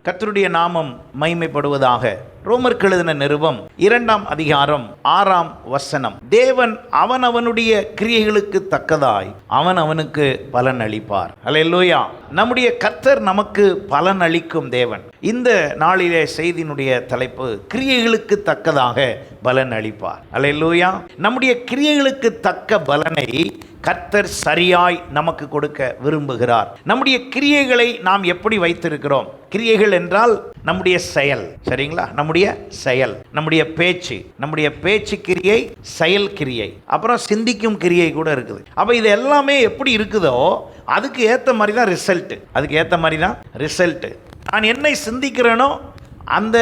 கர்த்தருடைய நாமம் மகிமைப்படுவதாக. ரோமருக்கு எழுதின நிருபம் 2ஆம் அதிகாரம் 6ஆம் வசனம். தேவன் அவனவனுடைய கிரியைகளுக்கு தக்கதாய் அவனுக்கு பலன் அளிப்பார். அல்லேலூயா. நம்முடைய கர்த்தர் நமக்கு பலன் அளிக்கும் தேவன். இந்த நாளிலே செய்தியினுடைய தலைப்பு கிரியைகளுக்கு தக்கதாக பலன் அளிப்பார். அல்லேலூயா. நம்முடைய கிரியைகளுக்கு தக்க பலனை கர்த்தர் சரியாய் நமக்கு கொடுக்க விரும்புகிறார். நம்முடைய கிரியைகளை நாம் எப்படி வைத்திருக்கிறோம்? கிரியைகள் என்றால் நம்முடைய செயல், சரிங்களா? நம்முடைய செயல், நம்முடைய பேச்சு கிரியை, செயல் கிரியை, அப்புறம் சிந்திக்கும் கிரியை கூட இருக்குது. அப்ப இது எல்லாமே எப்படி இருக்குதோ அதுக்கு ஏற்ற மாதிரி தான் ரிசல்ட். நான் என்னை சிந்திக்கிறேனோ அந்த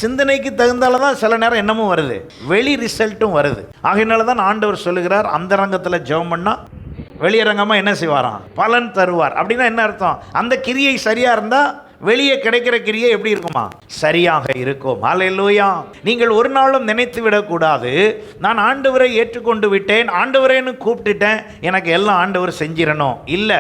சிந்தனைக்கு தகுந்தால தான் சில நேரம் என்னமும் வருது, வெளி ரிசல்ட்டும் வருது. ஆகையினால தான் ஆண்டவர் சொல்லுகிறார், அந்த ரங்கத்தில் ஜெபம் பண்ணா வெளியரங்கமாக என்ன செய்வாராம்? பலன் தருவார். அப்படின்னா என்ன அர்த்தம்? அந்த கிரியை சரியா இருந்தா வெளியே கிடைக்கிற கிரியை எப்படி இருக்குமா? சரியாக இருக்கும். ஹல்லேலூயா. நீங்கள் ஒரு நாளும் நினைத்து விடக்கூடாது, நான் ஆண்டவரை ஏற்றுக்கொண்டு விட்டேன், ஆண்டவரேன்னு கூப்பிட்டுட்டேன், எனக்கு எல்லாம் ஆண்டவர் செஞ்சிடணும். இல்லை,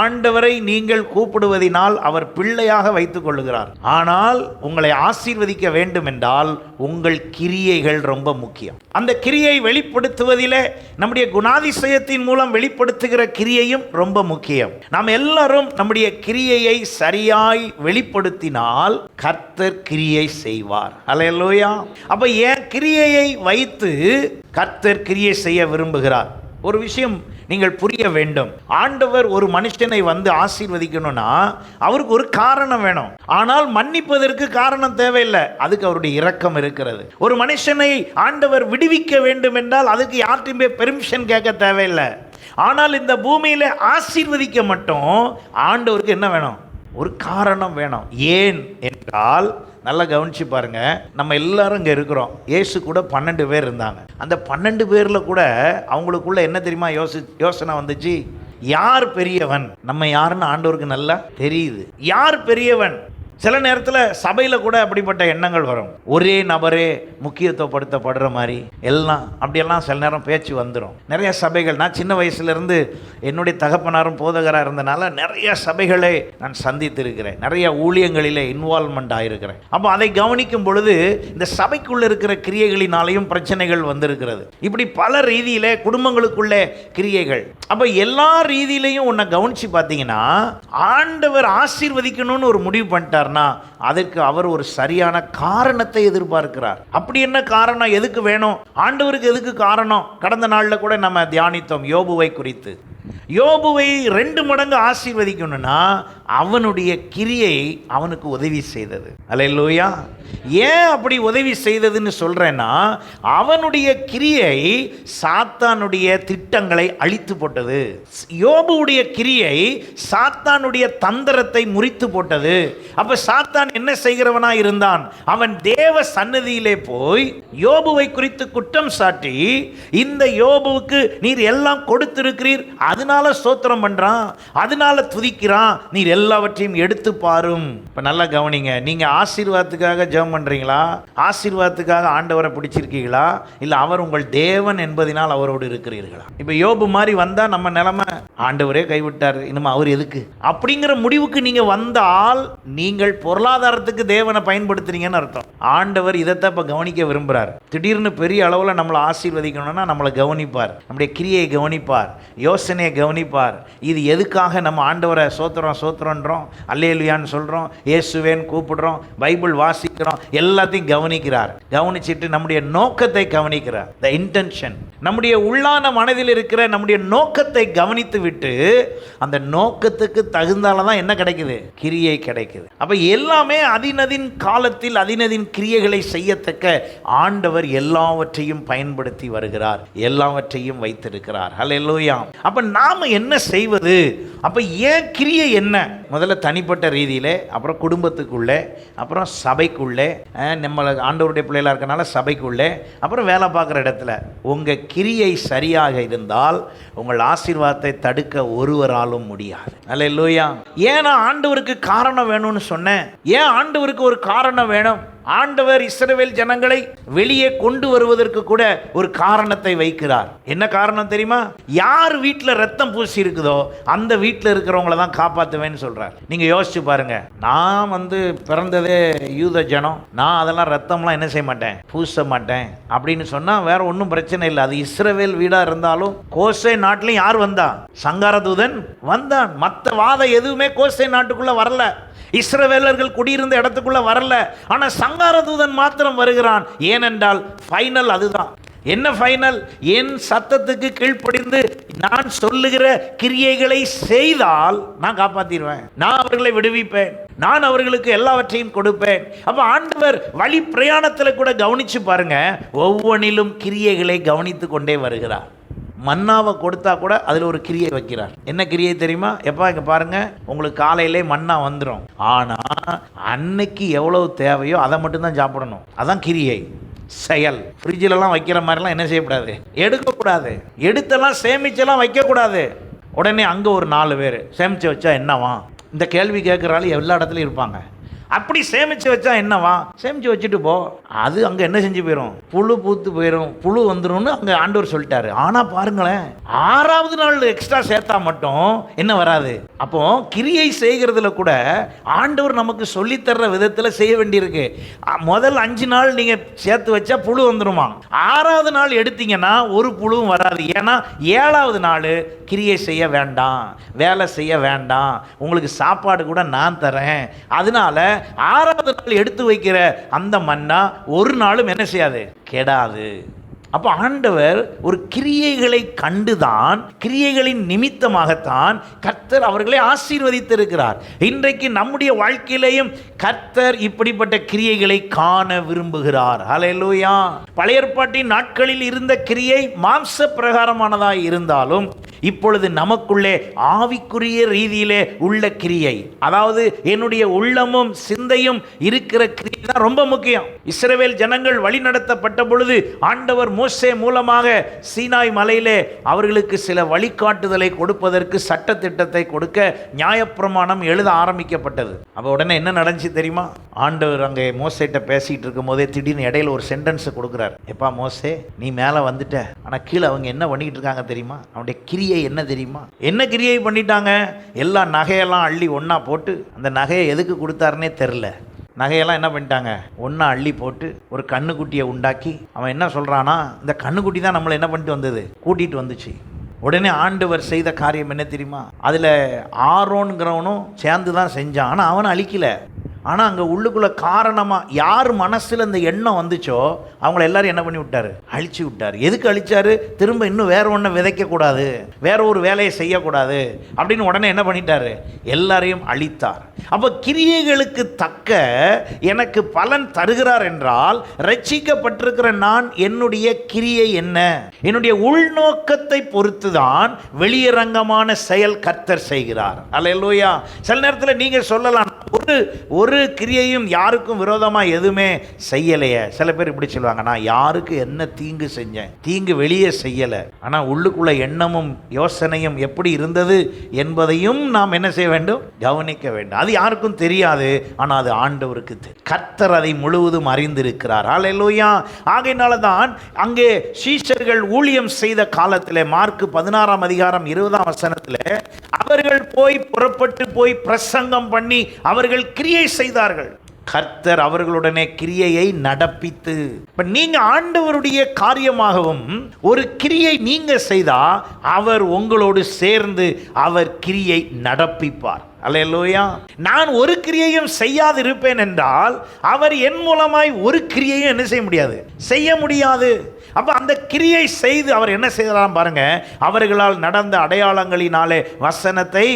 ஆண்டவரை நீங்கள் கூப்பிடுவதினால் அவர் பிள்ளையாக வைத்துக் கொள்ளுகிறார். ஆனால் உங்களை ஆசீர்வதிக்க வேண்டும் என்றால் உங்கள் கிரியைகள் ரொம்ப முக்கியம். அந்த கிரியை வெளிப்படுத்துவதிலே நம்முடைய குணாதிசயத்தின் மூலம் வெளிப்படுத்துகிற கிரியையும் ரொம்ப முக்கியம். நாம் எல்லாரும் நம்முடைய கிரியையை சரியாய் வெளிப்படுத்தினால் கர்த்தர் கிரியை செய்வார். அல்லேலூயா. அப்ப என் கிரியையை வைத்து கர்த்தர் கிரியை செய்ய விரும்புகிறார். ஒரு விஷயம் நீங்கள் புரிய வேண்டும். ஆண்டவர் ஒரு மனுஷனை வந்து ஆசீர்வதிக்கணும்னா அவருக்கு ஒரு காரணம் வேணும். ஆனால் மன்னிப்பதற்கு காரணம் தேவையில்லை, அதுக்கு அவருடைய இரக்கம் இருக்கிறது. ஒரு மனுஷனை ஆண்டவர் விடுவிக்க வேண்டும் என்றால் அதுக்கு யார்ட்டையுமே பெர்மிஷன் கேட்க தேவையில்லை. ஆனால் இந்த பூமியில ஆசீர்வதிக்க மட்டும் ஆண்டவருக்கு என்ன வேணும்? ஒரு காரணம் வேணும். ஏன் என்றால், நல்லா கவனிச்சு பாருங்க, நம்ம எல்லாரும் இங்கே இருக்கிறோம். இயேசு கூட 12 பேர் இருந்தாங்க. அந்த 12 பேரில் கூட அவங்களுக்குள்ள என்ன தெரியுமா யோசனை வந்துச்சு? யார் பெரியவன்? நம்ம யாருன்னு ஆண்டவருக்கு நல்லா தெரியுது. யார் பெரியவன்? சில நேரத்தில் சபையில் கூட அப்படிப்பட்ட எண்ணங்கள் வரும். ஒரே நபரே முக்கியத்துவப்படுத்தப்படுற மாதிரி எல்லாம் அப்படியெல்லாம் சில நேரம் பேச்சு வந்துடும். நிறைய சபைகள், நான் சின்ன வயசுலேருந்து என்னுடைய தகப்பனாரும் போதகராக இருந்தனால நிறைய சபைகளை நான் சந்தித்திருக்கிறேன், நிறைய ஊழியங்களிலே இன்வால்மெண்ட் ஆகிருக்கிறேன். அப்போ அதை கவனிக்கும் பொழுது இந்த சபைக்குள்ளே இருக்கிற கிரியைகளினாலேயும் பிரச்சனைகள் வந்திருக்கிறது. இப்படி பல ரீதியிலே குடும்பங்களுக்குள்ளே கிரியைகள். அப்போ எல்லா ரீதியிலையும் உன்னை கவனித்து பார்த்தீங்கன்னா ஆண்டவர் ஆசீர்வதிக்கணும்னு ஒரு முடிவு பண்ணிட்டார். அதற்கு அவர் ஒரு சரியான காரணத்தை எதிர்பார்க்கிறார். அப்படி என்ன காரணம்? எதுக்கு வேணும்? ஆண்டவருக்கு எதுக்கு காரணம்? கடந்த நாளில் கூட நம்ம தியானித்தோம் யோபுவை குறித்து. யோபுவை 2 மடங்கு ஆசீர்வதிக்கணும்னா அவனுடைய கிரியை அவனுக்கு உதவி செய்தது. அல்லேலூயா. ஏன் அப்படி உதவி செய்ததுன்னு சொல்றேன்னா, அவனுடைய கிரியை சாத்தானுடைய திட்டங்களை அழித்து போட்டது. யோபுடைய கிரியை சாத்தானுடைய தந்திரத்தை முறித்து போட்டது. அப்ப சாத்தான் என்ன செய்கிறவனா இருந்தான்? அவன் தேவ சன்னதியிலே போய் யோபுவை குறித்து குற்றம் சாட்டி, இந்த யோபுவுக்கு நீர் எல்லாம் கொடுத்திருக்கிறீர், அதனால ஸ்தோத்திரம் பண்றான், அதனால துதிக்கிறான், நீர் எல்லாவற்றையும் எடுத்து பாரும். இப்ப நல்லா கவனிங்க, நீங்க ஆசீர்வாதத்துக்காக ஜெபம் பண்றீங்களா? ஆசீர்வாதத்துக்காக ஆண்டவரை பிடிச்சிருக்கீங்களா? இல்ல அவர் உங்கள் தேவன் என்பதனால் அவரோடு இருக்கிறீர்களா? இப்ப யோபு மாதிரி வந்தா நம்ம நிலைமை, ஆண்டவரே கைவிட்டார், இனிமே அவர் எதுக்கு அப்படிங்கிற முடிவுக்கு நீங்க வந்தால் நீங்கள் பொருளாதாரத்துக்கு தேவனை பயன்படுத்துறீங்கன்னு அர்த்தம். ஆண்டவர் இதைத்தான் இப்ப கவனிக்க விரும்புறார். திடீர்னு பெரிய அளவுல நம்மளை ஆசீர்வதிக்கணும்னா நம்மளை கவனிப்பார், நம்முடைய கிரியை கவனிப்பார், யோசனையை கவனிப்பார். இது எதுக்காக நம்ம ஆண்டவரை சோத்திரன்றோம், அல்லேலூயான்னு சொல்றோம், இயேசுவேன்னு கூப்பிடுறோம், பைபிள் வாசிக்கிறோம், எல்லாத்தையும் கவனிக்கிறார். கவனிச்சிட்டு நம்முடைய நோக்கத்தை கவனிக்கிறார். த இன்டென்ஷன், நம்முடைய உள்ளான மனதில் இருக்கிற நம்முடைய நோக்கத்தை கவனித்து விட்டு அந்த நோக்கத்துக்கு தகுந்தால்தான் என்ன கிடைக்குது? கிரியை கிடைக்குது. அப்ப எல்லாமே அதினதின் காலத்தில் அதினதின் கிரியைகளை செய்யத்தக்க ஆண்டவர் எல்லாவற்றையும் பயன்படுத்தி வருகிறார், எல்லாவற்றையும் வைத்திருக்கிறார். ஹல்லேலூயா. அப்ப நாம என்ன செய்வது? அப்ப ஏன் கிரியை என்ன? முதல்ல தனிப்பட்ட ரீதியிலே, அப்புறம் குடும்பத்துக்குள்ளே, அப்புறம் சபைக்குள்ளே, நம்ம ஆண்டவருடைய பிள்ளைகளாக இருக்கனால சபைக்குள்ளே, அப்புறம் வேலை பார்க்குற இடத்துல உங்கள் கிரியை சரியாக இருந்தால் உங்கள் ஆசீர்வாதத்தை தடுக்க ஒருவராலும் முடியாது. அல்லேலூயா. ஏன்னா ஆண்டவருக்கு காரணம் வேணும்னு சொன்னேன். ஏன் ஆண்டவருக்கு ஒரு காரணம் வேணும்? ஆண்டவர் இஸ்ரவேல் ஜனங்களை வெளியே கொண்டு வருவதற்கு கூட ஒரு காரணத்தை வைக்கிறார். என்ன காரணம் தெரியுமா? யார் வீட்டில் ரத்தம் பூசி இருக்குதோ அந்த வீட்டில் இருக்கிறவங்கள தான் காப்பாற்றுவேன்னு சொல்றார். நீங்க யோசிச்சு பாருங்க. நான் பிறந்ததே யூத ஜனம், நான் அதெல்லாம் ரத்தம்லாம் என்ன செய்ய மாட்டேன், பூச மாட்டேன் அப்படின்னு சொன்னா வேற ஒன்றும் பிரச்சனை இல்லை. அது இஸ்ரவேல் வீடா இருந்தாலும் கோசே நாட்டிலையும் யார் வந்தா? சங்காரதூதன் வந்தான். மற்ற வாதம் எதுவுமே கோசே நாட்டுக்குள்ள வரல, இஸ்ரவேலர்கள் குடியிருந்த இடத்துக்குள்ள வரல. ஆனா சங்காரதூதன் மாத்திரம் வருகிறான். ஏனென்றால் ஃபைனல் அதுதான். என்ன ஃபைனல்? என் சத்தத்துக்கு கீழ்ப்படிந்து நான் சொல்லுகிற கிரியைகளை செய்தால் நான் காப்பாத்திடுவேன், நான் அவர்களை விடுவிப்பேன், நான் அவர்களுக்கு எல்லாவற்றையும் கொடுப்பேன். அப்ப ஆண்டவர் வழி பிரயாணத்தில் கூட கவனிச்சு பாருங்க, ஒவ்வொன்றிலும் கிரியைகளை கவனித்து கொண்டே வருகிறார். மன்னாவை கொடுத்தா கூட அதில் ஒரு கிரியை வைக்கிறார். என்ன கிரியை தெரியுமா? எப்பா இங்கே பாருங்க, உங்களுக்கு காலையிலே மன்னா வந்துடும், ஆனால் அன்னைக்கு எவ்வளவு தேவையோ அதை மட்டும்தான் சாப்பிடணும். அதான் கிரியை, செயல். ஃப்ரிட்ஜிலலாம் வைக்கிற மாதிரிலாம் என்ன செய்யக்கூடாது, எடுக்கக்கூடாது. எடுத்தெல்லாம் சேமிச்செல்லாம் வைக்கக்கூடாது. உடனே அங்கே ஒரு 4 பேர் சேமித்து வச்சா என்னவா, இந்த கேள்வி கேட்குறாலும் எல்லா இடத்துலையும் இருப்பாங்க. அப்படி சேமிச்சு வச்சா என்னவா, சேமிச்சு வச்சுட்டு போ, அது அங்கே என்ன செஞ்சு போயிடும், புழு பூத்து போயிடும், புழு வந்துடும்னு அங்கே ஆண்டவர் சொல்லிட்டாரு. ஆனால் பாருங்களேன், 6வது நாள் எக்ஸ்ட்ரா சேர்த்தா மட்டும் என்ன வராது. அப்போ கிரியை செய்கிறதுல கூட ஆண்டவர் நமக்கு சொல்லித்தர்ற விதத்தில் செய்ய வேண்டியிருக்கு. முதல் 5 நாள் நீங்கள் சேர்த்து வச்சா புழு வந்துடுமா, 6வது நாள் எடுத்தீங்கன்னா ஒரு புழுவும் வராது. ஏன்னா 7வது நாள் கிரியை செய்ய வேண்டாம், வேலை செய்ய வேண்டாம், உங்களுக்கு சாப்பாடு கூட நான் தரேன். அதனால 6வது நாள் எடுத்து வைக்கிற அந்த மன்னா ஒரு நாளும் என்ன செய்யாது, கெடாது. அப்போ ஆண்டவர் ஒரு கிரியைகளை கண்டுதான், கிரியைகளின் நிமித்தமாகத்தான் கர்த்தர் அவர்களை ஆசீர்வதித்திருக்கிறார். இன்றைக்கு நம்முடைய வாழ்க்கையிலேயும் கர்த்தர் இப்படிப்பட்ட கிரியைகளை காண விரும்புகிறார். ஹல்லேலூயா. பழைய ஏற்பாட்டின் நாட்களில் இருந்த கிரியை மாம்ச பிரகாரமானதாய் இருந்தாலும் இப்பொழுது நமக்குள்ளே ஆவிக்குரிய ரீதியிலே உள்ள கிரியை, அதாவது என்னுடைய உள்ளமும் சிந்தையும் இருக்கிற கிரியை தான் ரொம்ப முக்கியம். இஸ்ரவேல் ஜனங்கள் வழி நடத்தப்பட்ட பொழுது ஆண்டவர் மோசே மூலமாக சீனாய் மலையிலே அவர்களுக்கு சில வழிகாட்டுதலை கொடுப்பதற்கு சட்ட திட்டத்தை கொடுக்க நியாயப்பிரமாணம் எழுத ஆரம்பிக்கப்பட்டது. அப்போ உடனே என்ன நடந்துச்சு தெரியுமா? ஆண்டவர் அங்கே மோசேட்ட பேசிட்டு இருக்கும் போதே திடீர்னு இடையில ஒரு சென்டென்ஸ் கொடுக்குறார். எப்பா மோசே, நீ மேலே வந்துட்ட, ஆனால் கீழே அவங்க என்ன பண்ணிட்டு இருக்காங்க தெரியுமா? அவனுடைய கிரியை என்ன தெரியுமா? என்ன கிரியை பண்ணிட்டாங்க? எல்லா நகையெல்லாம் அள்ளி ஒன்றா போட்டு, அந்த நகையை எதுக்கு கொடுத்தாருன்னே தெரில, நகையெல்லாம் என்ன பண்ணிட்டாங்க, ஒன்றா அள்ளி போட்டு ஒரு கண்ணுக்குட்டியை உண்டாக்கி, அவன் என்ன சொல்கிறானா, இந்த கண்ணுக்குட்டி தான் நம்மளை என்ன பண்ணிட்டு வந்தது, கூட்டிகிட்டு வந்துச்சு. உடனே ஆண்டவர் செய்த காரியம் என்ன தெரியுமா? அதில் ஆரோன்கிறவனும் சேர்ந்து தான் செஞ்சான், ஆனால் அவனை அழிக்கலை. ஆனால் அங்கே உள்ளுக்குள்ளே காரணமாக யார் மனசில் இந்த எண்ணம் வந்துச்சோ அவங்கள எல்லாரும் என்ன பண்ணி விட்டார், அழிச்சு விட்டார். எதுக்கு அழிச்சாரு? திரும்ப இன்னும் வேற ஒன்றை விதைக்கக்கூடாது, வேற ஒரு வேலையை செய்யக்கூடாது அப்படின்னு உடனே என்ன பண்ணிட்டாரு, எல்லாரையும் அழித்தார். அப்போ கிரியைகளுக்கு தக்க எனக்கு பலன் தருகிறார் என்றால், ரட்சிக்கப்பட்டிருக்கிற நான் என்னுடைய கிரியை என்ன, என்னுடைய உள்நோக்கத்தை பொறுத்து தான் வெளியரங்கமான செயல் கர்த்தர் செய்கிறார். அல்லேலூயா. சில நேரத்தில் நீங்கள் சொல்லலாம், ஒரு கிரியையும் யாருக்கும் விரோதமாக எதுவுமே செய்யலையே. சில பேர் இப்படி சொல்லுவாங்க, நான் யாருக்கு என்ன தீங்கு செஞ்சேன், தீங்கு வெளியே செய்யலை, ஆனால் உள்ளுக்குள்ள எண்ணமும் யோசனையும் எப்படி இருந்தது என்பதையும் நாம் என்ன செய்ய வேண்டும், கவனிக்க வேண்டும். அது யாருக்கும் தெரியாது, ஆனால் அது ஆண்டவருக்கு தெரியும். கர்த்தர் அதை முழுவதும் அறிந்திருக்கிறார். அல்லேலூயா. ஆகையினால தான் அங்கே சீஷர்கள் ஊழியம் செய்த காலத்தில் மார்க் 16ஆம் அதிகாரம் 20ஆம் வசனத்தில் அவர்கள் புறப்பட்டு போய் பிரசங்கம் பண்ணி அவர்கள் கிரியை செய்தார்கள். கர்த்தர் அவர்களுடனே கிரியையை நடப்பித்து, இப்ப நீங்க ஆண்டவருடைய காரியமாகவும் ஒரு கிரியை நீங்க செய்தா அவர் உங்களோடு சேர்ந்து அவர் கிரியை நடப்பிப்பார். அல்லேலூயா. நான் ஒரு கிரியையும் செய்யாது இருப்பேன் என்றால் அவர் என் மூலமாய் ஒரு கிரியையும் என்ன செய்ய முடியாது, செய்ய முடியாது. அப்ப அந்த கிரியை செய்து அவர் என்ன செய்யலாம் பாருங்க, அவர்களால் நடந்த அடையாளங்களினாலே வசனத்தை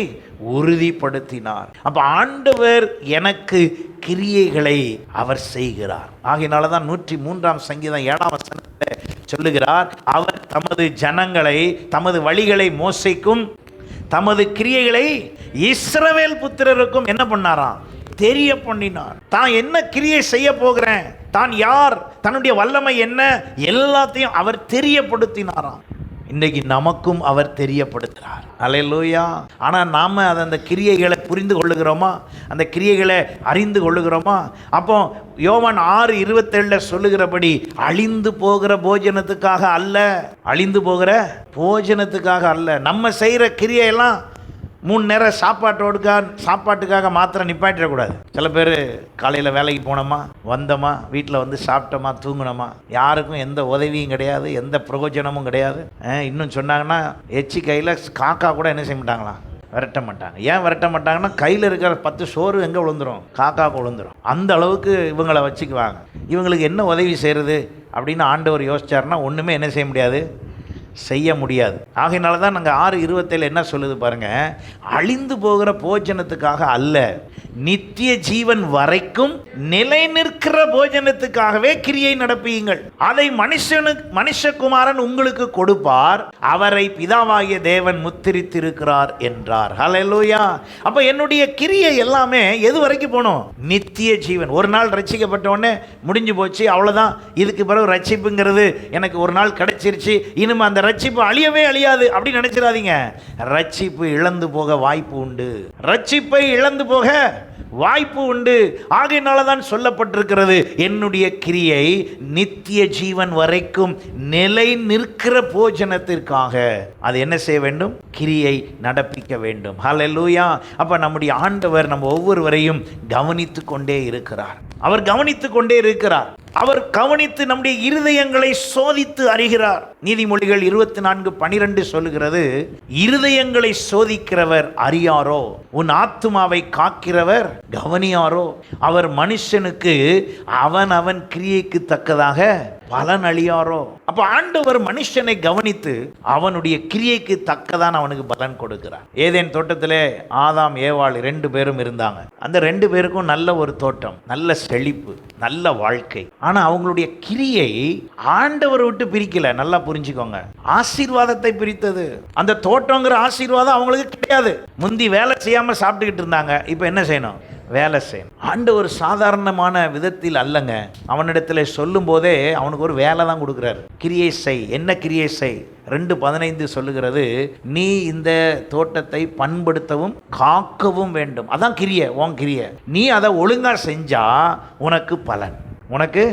உறுதிப்படுத்தினார். அப்ப ஆண்டவர் எனக்கு கிரியைகளை அவர் செய்கிறார். ஆகையினால தான் 103ஆம் சங்கீதம் 7ஆம் வசனத்தில் சொல்லுகிறார், அவர் தமது ஜனங்களை, தமது வழிகளை மோசேக்கும் தமது கிரியைகளை இஸ்ரவேல் புத்திரருக்கும் என்ன பண்ணாராம், தெரிய பண்ணினார். தான் என்ன கிரியை செய்ய போகிறேன், தான் யார், தன்னுடைய வல்லமை என்ன, எல்லாத்தையும் அவர் தெரியப்படுத்தினாராம். இன்றைக்கு நமக்கும் அவர் தெரியப்படுத்துகிறார். அல்லேலூயா. ஆனால் நாம அந்த கிரியைகளை புரிந்து கொள்ளுகிறோமா? அந்த கிரியைகளை அறிந்து கொள்ளுகிறோமா? அப்போ யோவான் 6:27 சொல்லுகிறபடி அழிந்து போகிற போஜனத்துக்காக அல்ல, அழிந்து போகிற போஜனத்துக்காக அல்ல. நம்ம செய்கிற கிரியையெல்லாம் 3 நேரம் சாப்பாட்டுக்காக மாத்திரம் நிப்பாட்டிடக்கூடாது. சில பேர் காலையில் வேலைக்கு போனோமா, வந்தோமா, வீட்டில் வந்து சாப்பிட்டோமா, தூங்கினோமா, யாருக்கும் எந்த உதவியும் கிடையாது, எந்த பிரயோஜனமும் கிடையாது. இன்னும் சொன்னாங்கன்னா எச்சி கையில் காக்கா கூட என்ன செய்ய மாட்டாங்களாம், விரட்ட மாட்டாங்க. ஏன் விரட்ட மாட்டாங்கன்னா கையில் இருக்கிற 10 சோறு எங்கே விழுந்துரும், காக்காவுக்கு விழுந்துரும். அந்த அளவுக்கு இவங்களை வச்சுக்குவாங்க. இவங்களுக்கு என்ன உதவி செய்கிறது அப்படின்னு ஆண்டவர் யோசிச்சாருன்னா ஒன்றுமே என்ன செய்ய முடியாது, செய்ய முடியாது. ஆகையினால தான் நாங்கள் 6:27 என்ன சொல்லுது பாருங்க, அழிந்து போகிற போஜனத்துக்காக அல்ல, நித்திய ஜீவன் வரைக்கும் நிலை நிற்கிற போஜனத்துக்காகவே கிரியை நடப்பியுங்கள். அதை மனுஷகுமாரன் உங்களுக்கு கொடுப்பார், அவரை பிதாவாகிய தேவன் முத்திரித்திருக்கிறார் என்றார். ஹல்லேலூயா. அப்ப என்னுடைய கிரியை எல்லாமே எது வரைக்கும் போகணும், நித்திய ஜீவன். ஒரு நாள் ரட்சிக்கப்பட்ட உடனே முடிஞ்சு போச்சு, அவ்வளவுதான், இதுக்கு பிறகு ரட்சிப்புங்கிறது எனக்கு ஒரு நாள் கிடைச்சிருச்சு, இனிமே அந்த ரட்சிப்பு அழியவே அழியாது அப்படி நினைச்சிடாதீங்க. ரட்சிப்பு இழந்து போக வாய்ப்பு உண்டு, ரட்சிப்பை இழந்து போக வாய்ப்பு உண்டு. ஆகையினால தான் சொல்லப்பட்டிருக்கிறது, என்னுடைய கிரியை நித்திய ஜீவன் வரைக்கும் நிலை நிற்கிற போஜனத்திற்காக அது என்ன செய்ய வேண்டும், கிரியை நடப்பிக்க வேண்டும். ஹல்லேலூயா. அப்ப நம்முடைய ஆண்டவர் நம்ம ஒவ்வொருவரையும் கவனித்து கொண்டே இருக்கிறார். அவர் கவனித்து கொண்டே இருக்கிறார். அவர் கவனித்து நம்முடைய இருதயங்களை சோதித்து அறிகிறார். நீதிமொழிகள் 24:12 சொல்லுகிறது, இருதயங்களை சோதிக்கிறவர் அறியாரோ, உன் ஆத்துமாவை காக்கிறவர் கவனியாரோ. அவர் மனுஷனுக்கு அவன் அவன் கிரியைக்கு தக்கதாக பலன் அளியாரோ. அப்ப ஆண்டவர் மனுஷனை கவனித்து அவனுடைய கிரியைக்கு தக்கதான் அவனுக்கு பலன் கொடுக்கிறார். ஏதேன் தோட்டத்திலே ஆதாம் ஏவாள் 2 பேரும் இருந்தாங்க. அந்த 2 பேருக்கும் நல்ல ஒரு தோட்டம், நல்ல செழிப்பு, நல்ல வாழ்க்கை. ஆனா அவங்களுடைய கிரியை ஆண்டவர் விட்டு பிரிக்கல. நல்லா புரிஞ்சுக்கோங்க, ஆசீர்வாதத்தை பிரித்தது. அந்த தோட்டங்கிற ஆசீர்வாதம் அவங்களுக்கு கிடையாது. முந்தி வேலை செய்யாம சாப்பிட்டுக்கிட்டு இருந்தாங்க, இப்ப என்ன செய்யணும், வேலை செய்யணும். ஆண்டவர் சாதாரணமான விதத்தில் அல்லங்க, அவனிடத்தில் சொல்லும் போதே அவனுக்கு ஒரு வேலை தான் கொடுக்குறாரு. கிரியை செய். என்ன கிரியை செய்? 2:15 சொல்லுகிறது, நீ இந்த தோட்டத்தை பண்படுத்தவும் காக்கவும் வேண்டும். அதான் கிரியை, உன் கிரியை. நீ அதை ஒழுங்கா செஞ்சா உனக்கு பலன், உனக்கு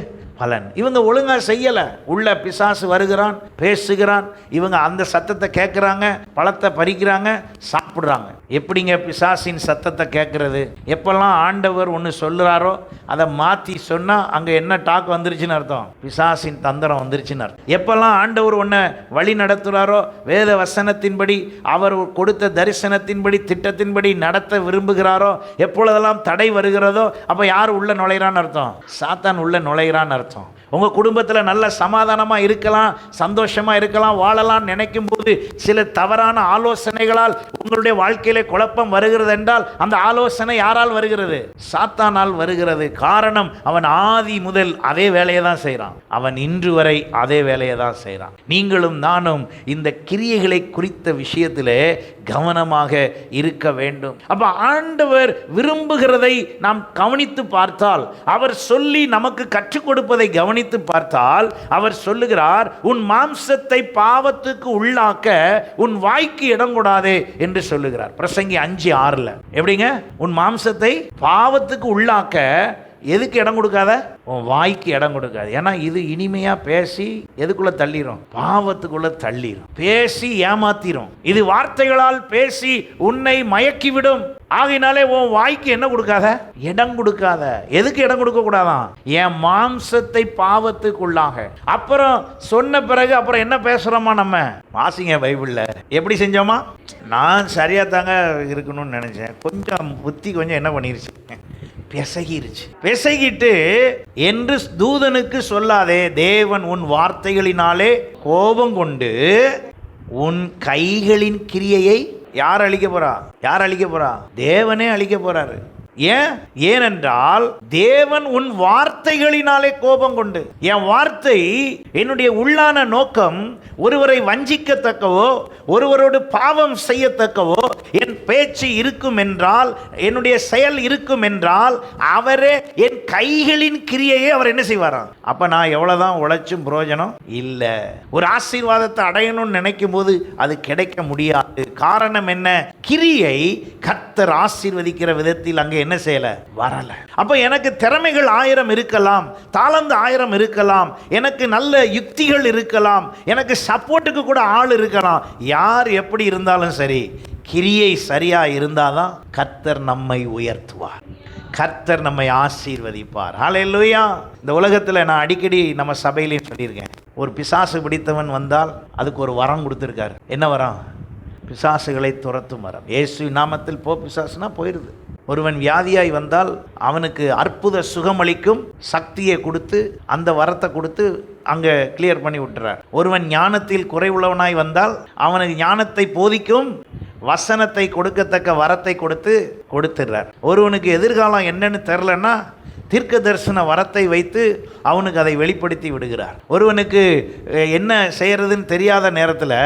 பலன். இவங்க ஒழுங்கா செய்யல. உள்ள பிசாசு வருகிறான், பேசுகிறான். இவங்க அந்த சத்தத்தை கேட்குறாங்க, பழத்தை பறிக்கிறாங்க, சாப்பிட்றாங்க. எப்படிங்க பிசாசின் சத்தத்தை கேட்கறது? எப்பெல்லாம் ஆண்டவர் ஒன்று சொல்லுறாரோ அதை மாற்றி சொன்னால் அங்கே என்ன டாக் வந்துருச்சுன்னு அர்த்தம், பிசாசின் தந்திரம் வந்துருச்சுன்னு அர்த்தம். எப்பெல்லாம் ஆண்டவர் ஒன்றை வழி நடத்துகிறாரோ, வேத வசனத்தின்படி அவர் கொடுத்த தரிசனத்தின்படி திட்டத்தின்படி நடத்த விரும்புகிறாரோ, எப்பொழுதெல்லாம் தடை வருகிறதோ அப்போ யார் உள்ள நுழைகிறான்னு அர்த்தம், சாத்தான் உள்ள நுழைகிறான்னு அர்த்தம். உங்கள் குடும்பத்தில் நல்ல சமாதானமாக இருக்கலாம், சந்தோஷமாக இருக்கலாம், வாழலாம் நினைக்கும் போது சில தவறான ஆலோசனைகளால் உங்களுடைய வாழ்க்கையிலே குழப்பம் வருகிறது என்றால் அந்த ஆலோசனை யாரால் வருகிறது? சாத்தானால் வருகிறது. காரணம், அவன் ஆதி முதல் அதே வேலையை தான் செய்கிறான், அவன் இன்று வரை அதே வேலையை தான் செய்கிறான். நீங்களும் நானும் இந்த கிரியைகளை குறித்த விஷயத்திலே கவனமாக இருக்க வேண்டும். அப்ப ஆண்டவர் விரும்புகிறதை நாம் கவனித்து பார்த்தால், அவர் சொல்லி நமக்கு கற்றுக் கொடுப்பதை கவனித்து பார்த்தால், அவர் சொல்லுகிறார், உன் மாம்சத்தை பாவத்துக்கு உள்ளாக்க உன் வாய்க்கு இடம் கொடாதே என்று சொல்லுகிறார். பிரசங்கி 5:6. எப்படிங்க? உன் மாம்சத்தை பாவத்துக்கு உள்ளாக்க எதுக்கு இடம் கொடுக்காத? உன் வாய்க்கு இடம் கொடுக்காது. ஏன்னா இது இனிமையா பேசி எதுக்குள்ள தள்ளிரும்? பாவத்துக்குள்ள தள்ளிரும். பேசி ஏமாத்திரும். இது வார்த்தைகளால் பேசி உன்னை மயக்கிவிடும். ஆகையினாலே உன் வாய்க்கு என்ன கொடுக்காத? இடம் கொடுக்காத. எதுக்கு இடம் கொடுக்க கூடாதான்? என் மாம்சத்தை பாவத்துக்குள்ளாக. அப்புறம் சொன்ன பிறகு அப்புறம் என்ன பேசுறோமா? நம்ம வாசிங்க பைபிள்ல. எப்படி செஞ்சோமா? நான் சரியா தாங்க இருக்கணும்னு நினைச்சேன், கொஞ்சம் புத்தி கொஞ்சம் என்ன பண்ணிருச்சு, பெசகிருச்சு. பெசகிட்டு என்று தூதனுக்கு சொல்லாதே, தேவன் உன் வார்த்தைகளினாலே கோபம் கொண்டு உன் கைகளின் கிரியையை யார் அழிக்க போறா? யார் அழிக்க போறா? தேவனே அழிக்க போறாரு. ஏனென்றால் தேவன் உன் வார்த்தைகளினாலே கோபம் கொண்டு. என் வார்த்தை, என்னுடைய உள்ளான நோக்கம் ஒருவரை வஞ்சிக்கத்தக்கவோ ஒருவரோடு பாவம் செய்யத்தக்கவோ என் பேச்சு இருக்கும் என்றால், என்னுடைய செயல் இருக்கும் என்றால், அவரே என் கைகளின் கிரியையை அவர் என்ன செய்வாராம்? அப்ப நான் எவ்வளவுதான் உழைச்சும் பிரயோஜனம் இல்லை. ஒரு ஆசீர்வாதத்தை அடையணும்னு நினைக்கும் போது அது கிடைக்க முடியாது. காரணம் என்ன? கிரியை கர்த்தர் ஆசீர்வதிக்கிற விதத்தில் அங்கே என்ன செய்யல, வரல. அப்ப எனக்கு திறமைகள் 1000 இருக்கலாம், தாளந்து 1000 இருக்கலாம், எனக்கு நல்ல யுக்திகள் இருக்கலாம், எனக்கு சப்போர்ட்டுக்கு கூட ஆள் இருக்கலாம். யார் எப்படி இருந்தாலும் சரி, கிரியை சரியா இருந்தாதான் கர்த்தர் நம்மை உயர்த்துவார், கர்த்தர் நம்மை ஆசீர்வதிப்பார். ஹல்லேலூயா. இந்த உலகத்தில் நான் அடிக்கடி நம்ம சபையிலையும் சொல்லியிருக்கேன், ஒரு பிசாசு பிடித்தவன் வந்தால் அதுக்கு ஒரு வரம் கொடுத்துருக்காரு. என்ன வரம்? பிசாசுகளை துரத்தும் வரம். இயேசு நாமத்தில் போ பிசாசுனா போயிடுது. ஒருவன் வியாதியாய் வந்தால் அவனுக்கு அற்புத சுகமளிக்கும் சக்தியை கொடுத்து அந்த வரத்தை கொடுத்து அங்கே கிளியர் பண்ணி விட்டுறார். ஒருவன் ஞானத்தில் குறைவுள்ளவனாய் வந்தால் அவனுக்கு ஞானத்தை போதிக்கும் வசனத்தை கொடுக்கத்தக்க வரத்தை கொடுத்துடுறார். ஒருவனுக்கு எதிர்காலம் என்னன்னு தெரிலன்னா தீர்க்க தரிசன வரத்தை வைத்து அவனுக்கு அதை வெளிப்படுத்தி விடுகிறார். ஒருவனுக்கு என்ன செய்கிறதுன்னு தெரியாத நேரத்தில்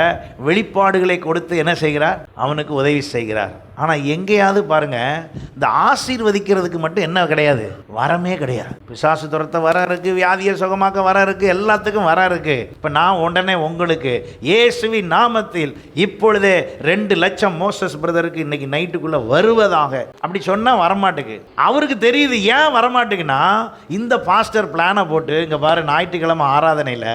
வெளிப்பாடுகளை கொடுத்து என்ன செய்கிறார்? அவனுக்கு உதவி செய்கிறார். ஆனால் எங்கேயாவது பாருங்க, இந்த ஆசீர்வதிக்கிறதுக்கு மட்டும் என்ன கிடையாது, வரமே கிடையாது. பிசாசு துரத்த வர இருக்கு, வியாதியை சுகமாக்க வர இருக்கு, எல்லாத்துக்கும் வர இருக்கு. இப்போ நான் உடனே உங்களுக்கு இயேசுவின் நாமத்தில் இப்பொழுதே 2 லட்சம் மோசஸ் பிரதருக்கு இன்னைக்கு நைட்டுக்குள்ள வருவதாக அப்படி சொன்னா வரமாட்டுக்கு. அவருக்கு தெரியுது ஏன் வரமாட்டுக்குன்னா, இந்த பாஸ்டர் பிளானை போட்டு இங்க பாரு, ஞாயிற்றுக்கிழமை ஆராதனையில்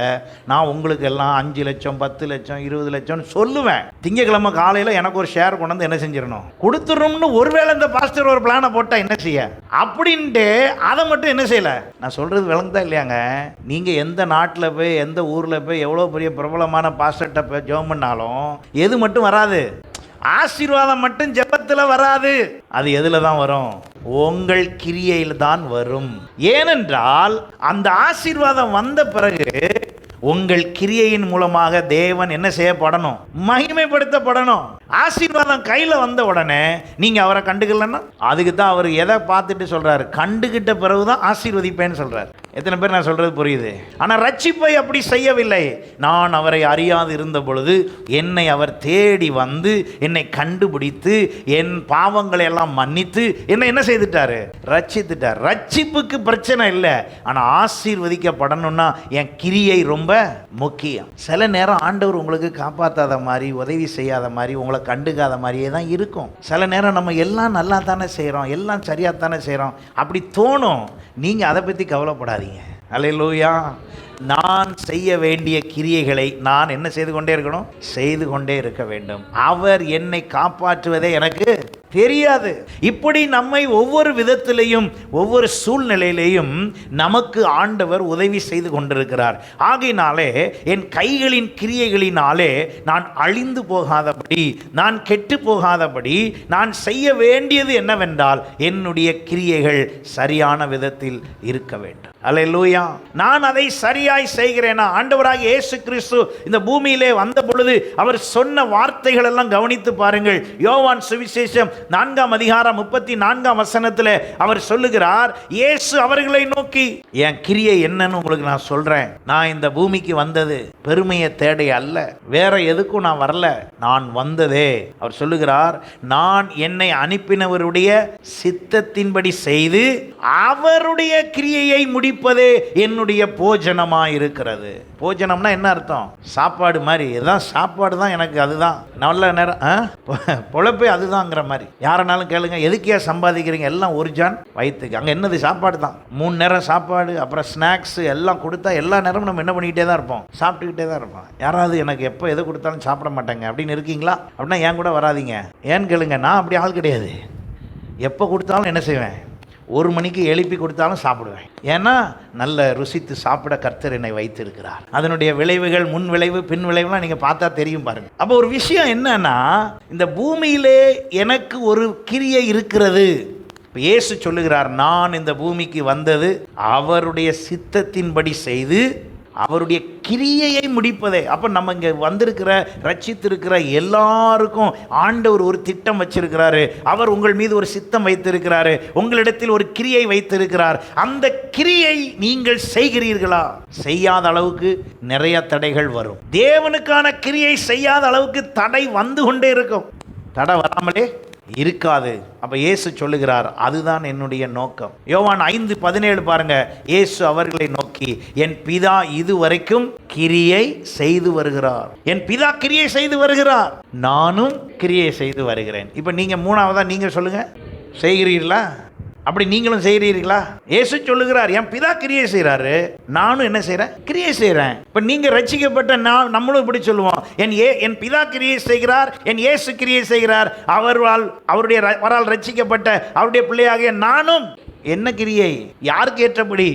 நான் உங்களுக்கு எல்லாம் 5 லட்சம் 10 லட்சம் 20 லட்சம் சொல்லுவேன். திங்கக்கிழமை காலையில் எனக்கு ஒரு ஷேர் கொண்டு வந்து என்ன செஞ்சிடணும், கொடுத்துரும்னு ஒருவேளை இந்த பாஸ்டர் ஒரு பிளானை போட்டா என்ன செய்ய அப்படின்ட்டு அதை மட்டும் என்ன செய்யல. நான் சொல்றது விளங்குதா இல்லையாங்க? நீங்க எந்த நாட்டில் போய் எந்த ஊரில் போய் எவ்வளோ பெரிய பிரபலமான பாஸ்டர்கிட்ட போய் ஜெபம் பண்ணாலும் எது மட்டும் வராது, ஆசீர்வாதம் மட்டும் ஜெபத்தில் வராது. அது எதுல தான் வரும்? உங்கள் கிரியையில் தான் வரும். ஏனென்றால் அந்த ஆசீர்வாதம் வந்த பிறகு உங்கள் கிரியையின் மூலமாக தேவன் என்ன செய்யப்படணும், மகிமைப்படுத்தப்படணும். ஆசீர்வாதம் கையில் வந்த உடனே நீங்கள் அவரை கண்டுக்கலன்னா, அதுக்கு தான் அவர் எதை பார்த்துட்டு சொல்கிறாரு, கண்டுகிட்ட பிறகு தான் ஆசீர்வதிப்பேன்னு சொல்கிறார். எத்தனை பேர் நான் சொல்கிறது புரியுது? ஆனால் ரட்சிப்பை அப்படி செய்யவில்லை. நான் அவரை அறியாது இருந்த பொழுது என்னை அவர் தேடி வந்து என்னை கண்டுபிடித்து என் பாவங்களை எல்லாம் மன்னித்து என்னை என்ன செய்துட்டாரு, ரட்சித்துட்டார். ரட்சிப்புக்கு பிரச்சனை இல்லை, ஆனால் ஆசீர்வதிக்கப்படணும்னா என் கிரியை ரொம்ப முக்கியம். சில நேரம் ஆண்டவர் உங்களுக்கு காப்பாற்றாத மாதிரி, உதவி செய்யாத மாதிரி, உங்களை கண்டுக்காத மாதிரியே தான் இருக்கும். சில நேரம் நம்ம எல்லாம் நல்லா தானே செய்கிறோம், எல்லாம் சரியாக தானே செய்கிறோம் அப்படி தோணும். நீங்கள் அதை பற்றி கவலைப்படாதீங்க. அல்லேலூயா. நான் செய்ய வேண்டிய கிரியைகளை நான் என்ன செய்து கொண்டே இருக்கணும், செய்து கொண்டே இருக்க வேண்டும். அவர் என்னை காப்பாற்றுவதே எனக்கு தெரியாது. இப்படி நம்மை ஒவ்வொரு விதத்திலையும் ஒவ்வொரு சூழ்நிலையிலையும் நமக்கு ஆண்டவர் உதவி செய்து கொண்டிருக்கிறார். ஆகையினாலே என் கைகளின் கிரியைகளினாலே நான் அழிந்து போகாதபடி, நான் கெட்டு போகாதபடி நான் செய்ய வேண்டியது என்னவென்றால் என்னுடைய கிரியைகள் சரியான விதத்தில் இருக்க வேண்டும். அல்லேலூயா. நான் அதை சரியாய் செய்கிறேனா? ஆண்டவராகிய இயேசு கிறிஸ்து இந்த பூமியிலே வந்த பொழுது அவர் சொன்ன வார்த்தைகள் எல்லாம் கவனித்து பாருங்கள். யோவான் சுவிசேஷம் 4ஆம் அதிகாரம் 34ஆம் வசனத்தில் அவர் சொல்லுகிறார், இயேசு அவர்களை நோக்கி, என் கிரியை என்னன்னு உங்களுக்கு நான் சொல்றேன். நான் இந்த பூமிக்கு வந்தது பெருமையை தேட அல்ல, வேற எதுக்கும் நான் வரல. நான் வந்ததே, அவர் சொல்லுகிறார், நான் என்னை அனுப்பினவருடைய சித்தத்தின்படி செய்து அவருடைய கிரியையை முடிப்பதே என்னுடைய போஜனமாய் இருக்கிறது. போஜனம்னா என்ன அர்த்தம்? சாப்பாடு மாதிரி. இதுதான் சாப்பாடு தான் எனக்கு, அதுதான் நல்ல நேரம் பொழப்பே அதுதாங்கிற மாதிரி. யாரனாலும் கேளுங்க, எதுக்கே சம்பாதிக்கிறீங்க? எல்லாம் ஒரு ஜான் வயிற்றுக்கு. அங்கே என்னது? சாப்பாடு தான். 3 நேரம் சாப்பாடு, அப்புறம் ஸ்நாக்ஸ் எல்லாம் கொடுத்தா எல்லா நேரமும் நம்ம என்ன பண்ணிக்கிட்டே தான் இருப்போம், சாப்பிட்டுக்கிட்டே தான் இருப்போம். யாராவது எனக்கு எப்போ எது கொடுத்தாலும் சாப்பிட மாட்டேங்க அப்படின்னு இருக்கீங்களா? அப்படின்னா என் கூட வராதிங்க. ஏன்னு கேளுங்க, நான் அப்படி ஆள் கிடையாது. எப்போ கொடுத்தாலும் என்ன செய்வேன், 1 மணிக்கு எழுப்பி கொடுத்தாலும் சாப்பிடுவேன். ஏன்னா நல்ல ருசித்து சாப்பிட கர்த்தர் என்னை வைத்திருக்கிறார். அதனுடைய விளைவுகள், முன் விளைவு பின் விளைவுலாம் நீங்கள் பார்த்தா தெரியும் பாருங்க. அப்போ ஒரு விஷயம் என்னன்னா, இந்த பூமியிலே எனக்கு ஒரு கிரியை இருக்கிறது. இப்போ இயேசு சொல்லுகிறார், நான் இந்த பூமிக்கு வந்தது அவருடைய சித்தத்தின்படி செய்து அவருடைய கிரியையை முடிப்பதே. அப்போ நம்ம இங்கே வந்திருக்கிற, ரட்சித்திருக்கிற எல்லாருக்கும் ஆண்டவர் ஒரு திட்டம் வச்சிருக்கிறாரு. அவர் உங்கள் மீது ஒரு சித்தம் வைத்திருக்கிறாரு, உங்களிடத்தில் ஒரு கிரியை வைத்திருக்கிறார். அந்த கிரியை நீங்கள் செய்கிறீர்களா? செய்யாத அளவுக்கு நிறைய தடைகள் வரும். தேவனுக்கான கிரியை செய்யாத அளவுக்கு தடை வந்து கொண்டே இருக்கும். தடை வராமலே இருக்காது. அப்ப இயேசு சொல்லுகிறார், அதுதான் என்னுடைய நோக்கம். யோவான் 5:17 பாருங்க. இயேசு அவர்களை நோக்கி, என் பிதா இதுவரைக்கும் கிரியை செய்து வருகிறார். என் பிதா கிரியை செய்து வருகிறார், நானும் கிரியை செய்து வருகிறேன். இப்ப நீங்க மூணாவதா நீங்க சொல்லுங்க, செய்கிறீர்களா? அப்படி நீங்களும் செய்கிறீர்களா? இயேசு சொல்லுகிறார், என் பிதா கிரியை செய்கிறாரு, நானும் என்ன செய்கிறேன்? கிரியை செய்கிறேன். இப்போ நீங்கள் ரட்சிக்கப்பட்ட நம்மளும் இப்படி சொல்லுவோம், என் பிதா கிரியை செய்கிறார், என் இயேசு கிரியை செய்கிறார், அவருடைய வரால் ரட்சிக்கப்பட்ட அவருடைய பிள்ளையாகிய நானும் என்ன கிரியை? யாருக்கு ஏற்றபடி?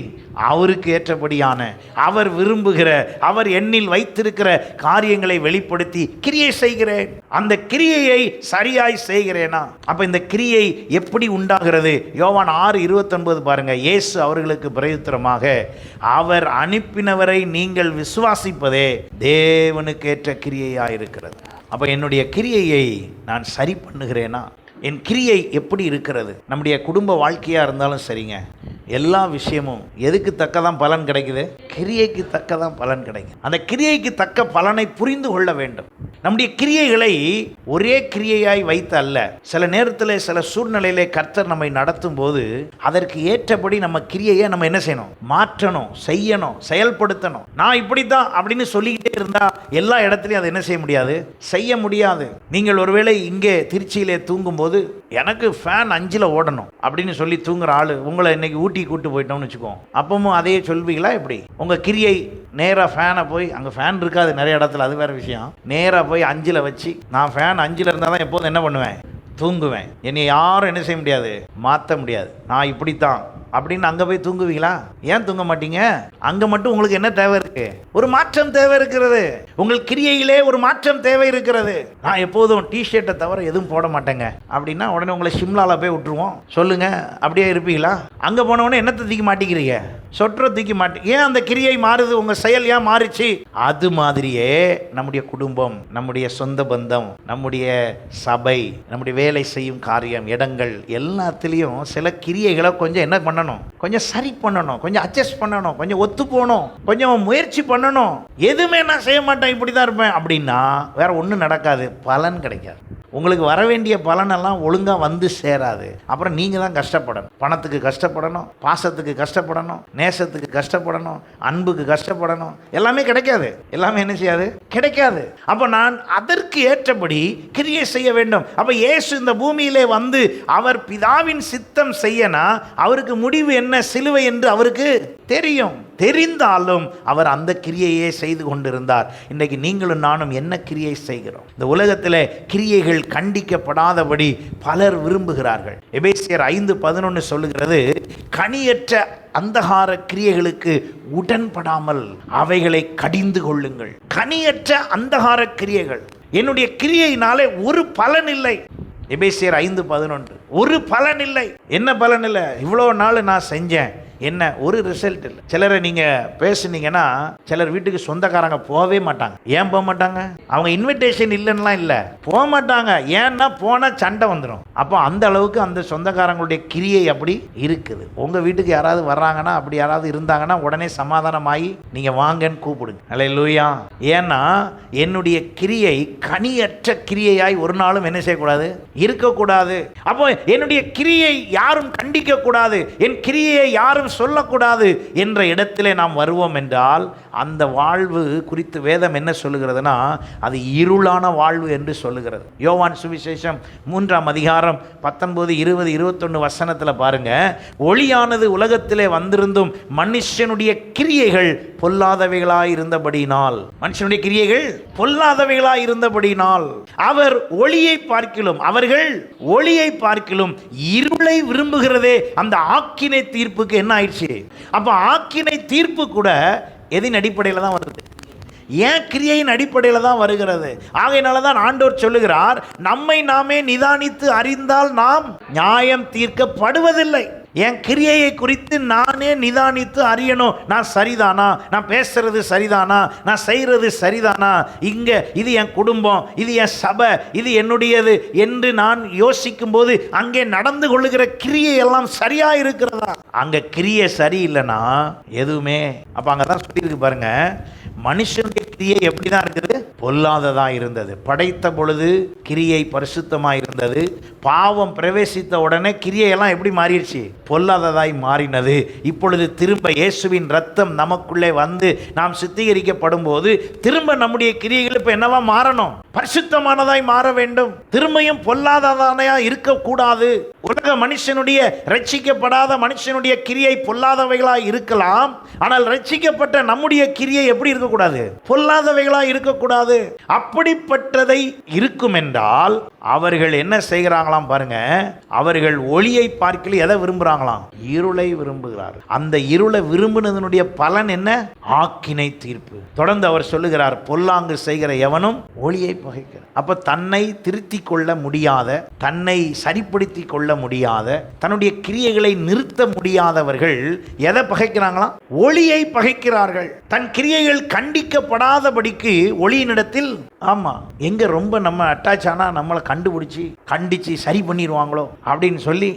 அவருக்கு ஏற்றபடியான, அவர் விரும்புகிற, அவர் எண்ணில் வைத்திருக்கிற காரியங்களை வெளிப்படுத்தி கிரியை செய்கிறேன். அந்த கிரியையை சரியாய் செய்கிறேனா? அப்ப இந்த கிரியை எப்படி உண்டாகிறது? யோவான் 6:29 பாருங்க. இயேசு அவர்களுக்கு பிரயுத்தரமாக, அவர் அனுப்பினவரை நீங்கள் விசுவாசிப்பதே தேவனுக்கு ஏற்ற கிரியையாயிருக்கிறது. அப்ப என்னுடைய கிரியையை நான் சரி பண்ணுகிறேனா? என் கிரியை எப்படி இருக்கிறது? நம்முடைய குடும்ப வாழ்க்கையாக இருந்தாலும் சரிங்க, எல்லா விஷயமும் எதுக்கு தக்கதான் பலன் கிடைக்குது? கிரியைக்கு தக்கதான் பலன் கிடைக்கும். அந்த கிரியைக்கு தக்க பலனை புரிந்து கொள்ள வேண்டும். நம்முடைய கிரியைகளை ஒரே கிரியையாய் வைத்து அல்ல, சில நேரத்தில் சில சூழ்நிலையிலே கர்த்தர் நம்மை நடத்தும் போது அதற்கு ஏற்றபடி நம்ம கிரியையை நம்ம என்ன செய்யணும்? மாற்றணும், செய்யணும், செயல்படுத்தணும். நான் இப்படித்தான் அப்படின்னு சொல்லிக்கிட்டே இருந்தா எல்லா இடத்துலையும் அதை என்ன செய்ய முடியாது? செய்ய முடியாது. நீங்கள் ஒருவேளை இங்கே திருச்சியிலே தூங்கும் போது எனக்கு ஃபேன் 5ல் ஓடணும் அப்படின்னு சொல்லி தூங்குற ஆளு உங்களை இன்னைக்கு ஊட்டி கூட்டு போயிட்டோம்னு வச்சுக்கோம், அப்பவும் அதையே சொல்வீங்களா? எப்படி உங்க கிரியை நேராக ஃபேனை போய், அங்கே ஃபேன் இருக்காது நிறைய இடத்துல, அது வேற விஷயம், நேராக போய் 5ல் வச்சு, நான் ஃபேன் 5ல் இருந்தால் தான் எப்போதும் என்ன பண்ணுவேன்? தூங்குவேன். என்னை யாரும் என்ன செய்ய முடியாது? மாற்ற முடியாது. நான் இப்படித்தான் அப்படின்னு அங்கே போய் தூங்குவீங்களா? ஏன் தூங்க மாட்டீங்க? அங்கே மட்டும் உங்களுக்கு என்ன தேவை இருக்கு? ஒரு மாற்றம் தேவை இருக்கிறது. உங்கள் கிரியையிலே ஒரு மாற்றம் தேவை இருக்கிறது. நான் எப்போதும் டிஷர்ட்டை தவிர எதுவும் போட மாட்டேங்க அப்படின்னா உடனே உங்களை ஷிம்லாவில் போய் விட்டுருவோம். சொல்லுங்க, அப்படியே இருப்பீங்களா? அங்கே போனவொடனே என்னத்தை தூக்கி மாட்டிக்கிறீங்க? சொற்ற தூக்கி மாட்டி. ஏன் அந்த கிரியை மாறுது? உங்க செயல் ஏன் மாறிச்சு? அது மாதிரியே நம்முடைய குடும்பம், நம்முடைய சொந்த பந்தம், நம்முடைய சபை, நம்முடைய வேலை செய்யும் காரியம், இடங்கள் எல்லாத்துலேயும் சில கிரியைகளை கொஞ்சம் என்ன பண்ணணும்? கொஞ்சம் சரி பண்ணணும், கொஞ்சம் அட்ஜஸ்ட் பண்ணணும், கொஞ்சம் ஒத்து போகணும், கொஞ்சம் முயற்சி பண்ணணும். எதுவுமே நான் செய்ய மாட்டேன், இப்படி தான் இருப்பேன் அப்படின்னா வேற ஒன்றும் நடக்காது, பலன் கிடைக்காது. உங்களுக்கு வர வேண்டிய பலனெல்லாம் ஒழுங்காக வந்து சேராது. அப்புறம் நீங்கள் தான் கஷ்டப்படணும். பணத்துக்கு கஷ்டப்படணும், பாசத்துக்கு கஷ்டப்படணும், நேசத்துக்கு கஷ்டப்படணும், அன்புக்கு கஷ்டப்படணும். எல்லாமே கிடைக்காது. எல்லாமே என்ன செய்யாது? கிடைக்காது. அப்போ நான் அதற்கு ஏற்றபடி கிரியை செய்ய வேண்டும். அப்போ இயேசு இந்த பூமியிலே வந்து அவர் பிதாவின் சித்தம் செய்யனா அவருக்கு முடிவு என்ன? சிலுவை என்று அவருக்கு தெரியும். தெரிந்தாலும் அவர் அந்த கிரியையே செய்து கொண்டிருந்தார். இன்றைக்கு நீங்களும் நானும் என்ன கிரியை செய்கிறோம்? இந்த உலகத்தில் கிரியைகள் கண்டிக்கப்படாதபடி பலர் விரும்புகிறார்கள். எபேசியர் 5:11 சொல்லுகிறது, கனியற்ற அந்தகார கிரியைகளுக்கு உடன்படாமல் அவைகளை கடிந்து கொள்ளுங்கள். கனியற்ற அந்தகார கிரியைகள், என்னுடைய கிரியையினாலே ஒரு பலன் இல்லை. எபேசியர் 5:11 ஒரு பலன் இல்லை. என்ன பலன் இல்லை? இவ்வளோ நாள் நான் செஞ்சேன், என்ன ஒரு ரிசல்ட் இல்லை. சிலரை நீங்கள் பேசுனீங்கன்னா சிலர் வீட்டுக்கு சொந்தக்காரங்க போகவே மாட்டாங்க. ஏன் போக மாட்டாங்க? அவங்க இன்விடேஷன் இல்லைன்னா இல்லை, போக மாட்டாங்க. ஏன்னா போனால் சண்டை வந்துடும். அப்போ அந்த அளவுக்கு அந்த சொந்தக்காரங்களுடைய கிரியை அப்படி இருக்குது. உங்கள் வீட்டுக்கு யாராவது வர்றாங்கன்னா, அப்படி யாராவது இருந்தாங்கன்னா உடனே சமாதானமாகி நீங்கள் வாங்கன்னு கூப்பிடுங்க. அல்லேலூயா. ஏன்னா என்னுடைய கிரியை கனியற்ற கிரியையாய் ஒரு நாளும் என்ன செய்யக்கூடாது? இருக்கக்கூடாது. அப்போ என்னுடைய கிரியை யாரும் கண்டிக்க கூடாது, என் கிரியை யாரும் சொல்லக்கூடாது என்ற இடத்திலே நாம் வருவோம் என்றால் அந்த வாழ்வு குறித்து வேதம் என்ன சொல்லுகிறதுனா அது இருளான வாழ்வு என்று சொல்லுகிறது. யோவான் சுவிசேஷம் 3:19-20-21 வசனத்தில் பாருங்க, ஒளியானது உலகத்திலே வந்திருந்தும் மனுஷனுடைய கிரியைகள் பொல்லாதவைகளாய் இருந்தபடியினால், மனுஷனுடைய கிரியைகள் பொல்லாதவைகளாய் இருந்தபடியினால் அவர் ஒளியை பார்க்கிலும், அவர்கள் ஒளியை பார்க்கிலும் இருளை விரும்புகிறதே அந்த ஆக்கினை தீர்ப்புக்கு என்ன ஆயிடுச்சு? அப்ப ஆக்கினை தீர்ப்பு கூட எதின் அடிப்படையில் தான் வருது? ஏன் கிரியையின் அடிப்படையில் தான் வருகிறது. ஆகையினால தான் ஆண்டவர் சொல்லுகிறார், நம்மை நாமே நிதானித்து அறிந்தால் நாம் நியாயம் தீர்க்கப்படுவதில்லை. என் கிரியையை குறித்து நானே நிதானித்து அறியணும். நான் சரிதானா? நான் பேசுறது சரிதானா? நான் செய்கிறது சரிதானா? இங்கே இது என் குடும்பம், இது என் சபை, இது என்னுடையது என்று நான் யோசிக்கும் போது அங்கே நடந்து கொள்ளுகிற கிரியை எல்லாம் சரியா இருக்கிறதா? அங்கே கிரியை சரியில்லைன்னா எதுவுமே. அப்போ அங்கே தான் சொல்லியிருக்கு பாருங்க, மனுஷனுடைய கிரியை எப்படிதான் இருக்குது? பொல்லாததா இருந்தது. படைத்த பொழுது கிரியை பரிசுத்தமாக இருந்தது. பாவம் பிரவேசித்த உடனே கிரியையெல்லாம் எப்படி மாறிடுச்சு? பொல்லாததாய் மாறினது. இப்பொழுது திரும்ப இயேசுவின் ரத்தம் நமக்குள்ளே வந்து நாம் சுத்திகரிக்கப்படும் போது திரும்ப நம்முடைய கிரியைகள் இப்ப என்னவா மாறணும்? பரிசுத்தமானதாய் மாற வேண்டும். திரும்பியும் பொல்லாததானையா இருக்கக்கூடாது. உலக மனுஷனுடைய ரட்சிக்கப்படாத மனுஷனுடைய கிரியை பொல்லாதவைகளாய் இருக்கலாம். ஆனால் ரட்சிக்கப்பட்ட நம்முடைய கிரியை எப்படி இருக்கக்கூடாது? பொல்லாதவைகளாய் இருக்கக்கூடாது. அப்படிப்பட்டதை இருக்கும் என்றால் அவர்கள் என்ன செய்கிறாங்களாம் பாருங்க. அவர்கள் ஒளியை பார்க்கல எதை விரும்புகிறாங்களாம்? இருளை விரும்புகிறார். அந்த இருளை விரும்பினதனுடைய பலன் என்ன? ஆக்கினை தீர்ப்பு. தொடர்ந்து அவர் சொல்லுகிறார், பொல்லாங்கு செய்கிற எவனும் ஒளியை பகைக்கிறார். அப்ப தன்னை திருத்தி கொள்ள முடியாத, தன்னை சரிப்படுத்தி கொள்ள முடியாத, தன்னுடைய கிரியைகளை நிறுத்த முடியாதவர்கள் எதை பகைக்கிறாங்களாம்? ஒளியை பகைக்கிறார்கள். தன் கிரியைகள் கண்டிக்கப்படாதபடிக்கு ஒளியினிடத்தில், ஆமா, எங்க ரொம்ப நம்ம அட்டாச் ஆனா நம்மளை கண்டுபிடிச்சி கண்டிச்சு சரி பண்ணிடுவாங்களோ அப்படின்னு சொல்லி,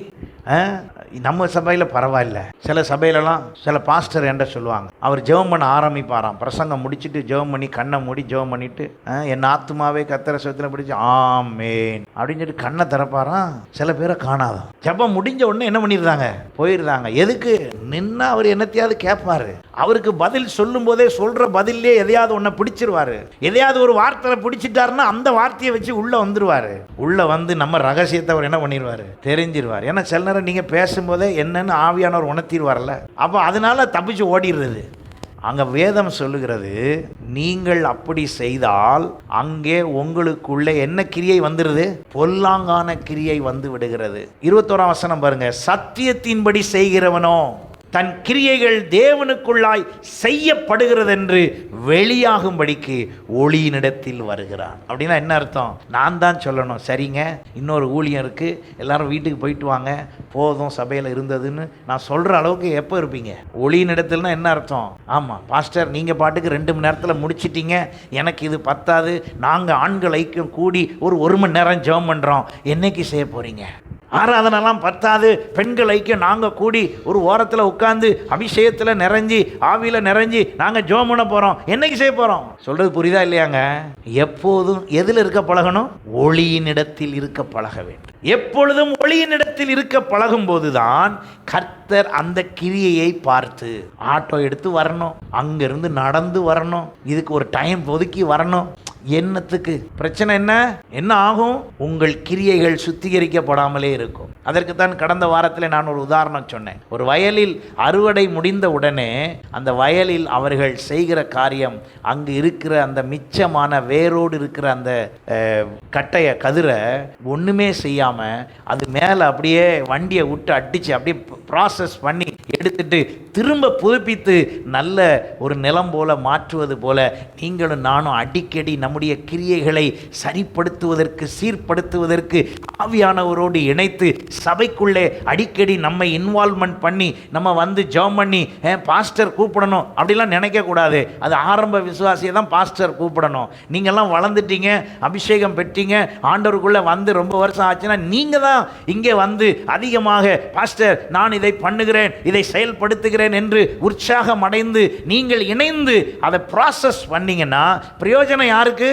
நம்ம சபையில் பரவாயில்ல, சில சபையிலலாம் சில பாஸ்டர் என்ற சொல்லுவாங்க, அவர் ஜெபம் பண்ண ஆரம்பிப்பாராம். பிரசங்கம் முடிச்சுட்டு ஜெபம் பண்ணி கண்ணை மூடி ஜெபம் பண்ணிட்டு, என் ஆத்துமாவே கர்த்தரை சத்தத்தில் பிடிச்சி ஆமேன் அப்படின்னு சொல்லிட்டு கண்ணை திறப்பாராம். சில பேரை காணாதான். ஜெபம் முடிஞ்ச உடனே என்ன பண்ணிடுறாங்க? போயிடுறாங்க. எதுக்கு? நின்னா அவர் என்னத்தையாவது கேட்பாரு. அவருக்கு பதில் சொல்லும் போதே சொல்ற பதிலே எதையாவது ஒன்றை பிடிச்சிருவாரு. எதையாவது ஒரு வார்த்தை பிடிச்சிட்டாருன்னா அந்த வார்த்தையை வச்சு உள்ள வந்துருவாரு. உள்ள வந்து நம்ம ரகசியத்தை அவர் என்ன பண்ணிடுவாரு? தெரிஞ்சிருவார். ஏன்னா சில நேரம் நீங்க பேசும்போதே என்னன்னு ஆவியானவர் உணர்த்திடுவார்ல. அப்போ அதனால தப்பிச்சு ஓடிடுறது. அங்க வேதம் சொல்லுகிறது, நீங்கள் அப்படி செய்தால் அங்கே உங்களுக்குள்ளே என்ன கிரியை வந்துருது? பொல்லாங்கான கிரியை வந்து விடுகிறது. 21ஆம் வசனம் பாருங்க. சத்தியத்தின்படி செய்கிறவனோ தன் கிரியைகள் தேவனுக்குள்ளாய் செய்யப்படுகிறது என்று வெளியாகும்படிக்கு ஒளியினிடத்தில் வருகிறான். அப்படின்னா என்ன அர்த்தம்? நான் தான் சொல்லணும், சரிங்க இன்னொரு ஊழியம் இருக்கு, எல்லாரும் வீட்டுக்கு போயிட்டு வாங்க, போதும் சபையில் இருந்ததுன்னு நான் சொல்ற அளவுக்கு எப்போ இருப்பீங்க? ஒளியினிடத்தில்னா என்ன அர்த்தம்? ஆமாம் பாஸ்டர், நீங்கள் பாட்டுக்கு 2 மணி நேரத்தில் முடிச்சிட்டீங்க, எனக்கு இது பத்தாது, நாங்கள் ஆண்கள் ஐக்கியம் கூடி ஒரு மணி நேரம் ஜெபம் பண்ணுறோம், என்னைக்கு செய்ய போகிறீங்க? ஆராதனெல்லாம் பத்தாது, பெண்கள் ஐக்கியம் நாங்கள் கூடி ஒரு ஓரத்தில் உட்காந்து அபிஷேகத்தில் நிறைஞ்சி ஆவியில் நிறைஞ்சி நாங்கள் ஜெபம் பண்ண போகிறோம், என்னைக்கு செய்ய போகிறோம்? சொல்கிறது புரியுதா இல்லையாங்க? எப்போதும் எதில் இருக்க பழகணும்? ஒளியினிடத்தில் இருக்க பழக வேண்டும். எப்பொழுதும் ஒளியினிடத்தில் இருக்க பழகும் போதுதான் கர்த்தர் அந்த கிரியையை பார்த்து ஆட்டோ எடுத்து வரணும், அங்கிருந்து நடந்து வரணும், இதுக்கு ஒரு டைம் ஒதுக்கி வரணும். என்னத்துக்கு? பிரச்சனை என்ன ஆகும்? உங்கள் கிரியைகள் சுத்திகரிக்கப்படாமலே இருக்கும். அதற்குத்தான் கடந்த வாரத்தில் நான் ஒரு உதாரணம் சொன்னேன். ஒரு வயலில் அறுவடை முடிந்த உடனே அந்த வயலில் அவர்கள் செய்கிற காரியம், அங்கு இருக்கிற அந்த மிச்சமான வேரோடு இருக்கிற அந்த கட்டைய கதிரை ஒண்ணுமே செய்யாம அது மேல அப்படியே வண்டியை விட்டு அடிச்சு அப்படியே ப்ராசஸ் பண்ணி எடுத்துட்டு திரும்ப புதுப்பித்து நல்ல ஒரு நிலம் போல மாற்றுவது போல நீங்களும் நானும் அடிக்கடி நம்முடைய கிரியைகளை சரிப்படுத்துவதற்கு, சீர்படுத்துவதற்கு ஆவியானவரோடு இணைத்து சபைக்குள்ளே அடிக்கடி நம்மை இன்வால்வ்மெண்ட் பண்ணி நம்ம வந்து ஜெபம் பண்ணி பாஸ்டர் கூப்பிடணும் அப்படிலாம் நினைக்கக்கூடாது. அது ஆரம்ப விசுவாசியை தான் பாஸ்டர் கூப்பிடணும். நீங்கள்லாம் வளர்ந்துட்டீங்க, அபிஷேகம் பெற்றீங்க, ஆண்டவருக்குள்ளே வந்து ரொம்ப வருஷம் ஆச்சுன்னா நீங்கள் தான் இங்கே வந்து அதிகமாக பாஸ்டர் நான் இதை பண்ணுகிறேன், இதை செயல்படுத்துகிறேன் என்று உற்சாகம் அடைந்து நீங்கள் இணைந்து அதை ப்ராசஸ் பண்ணீங்கன்னா பிரயோஜனம் யாருக்கு?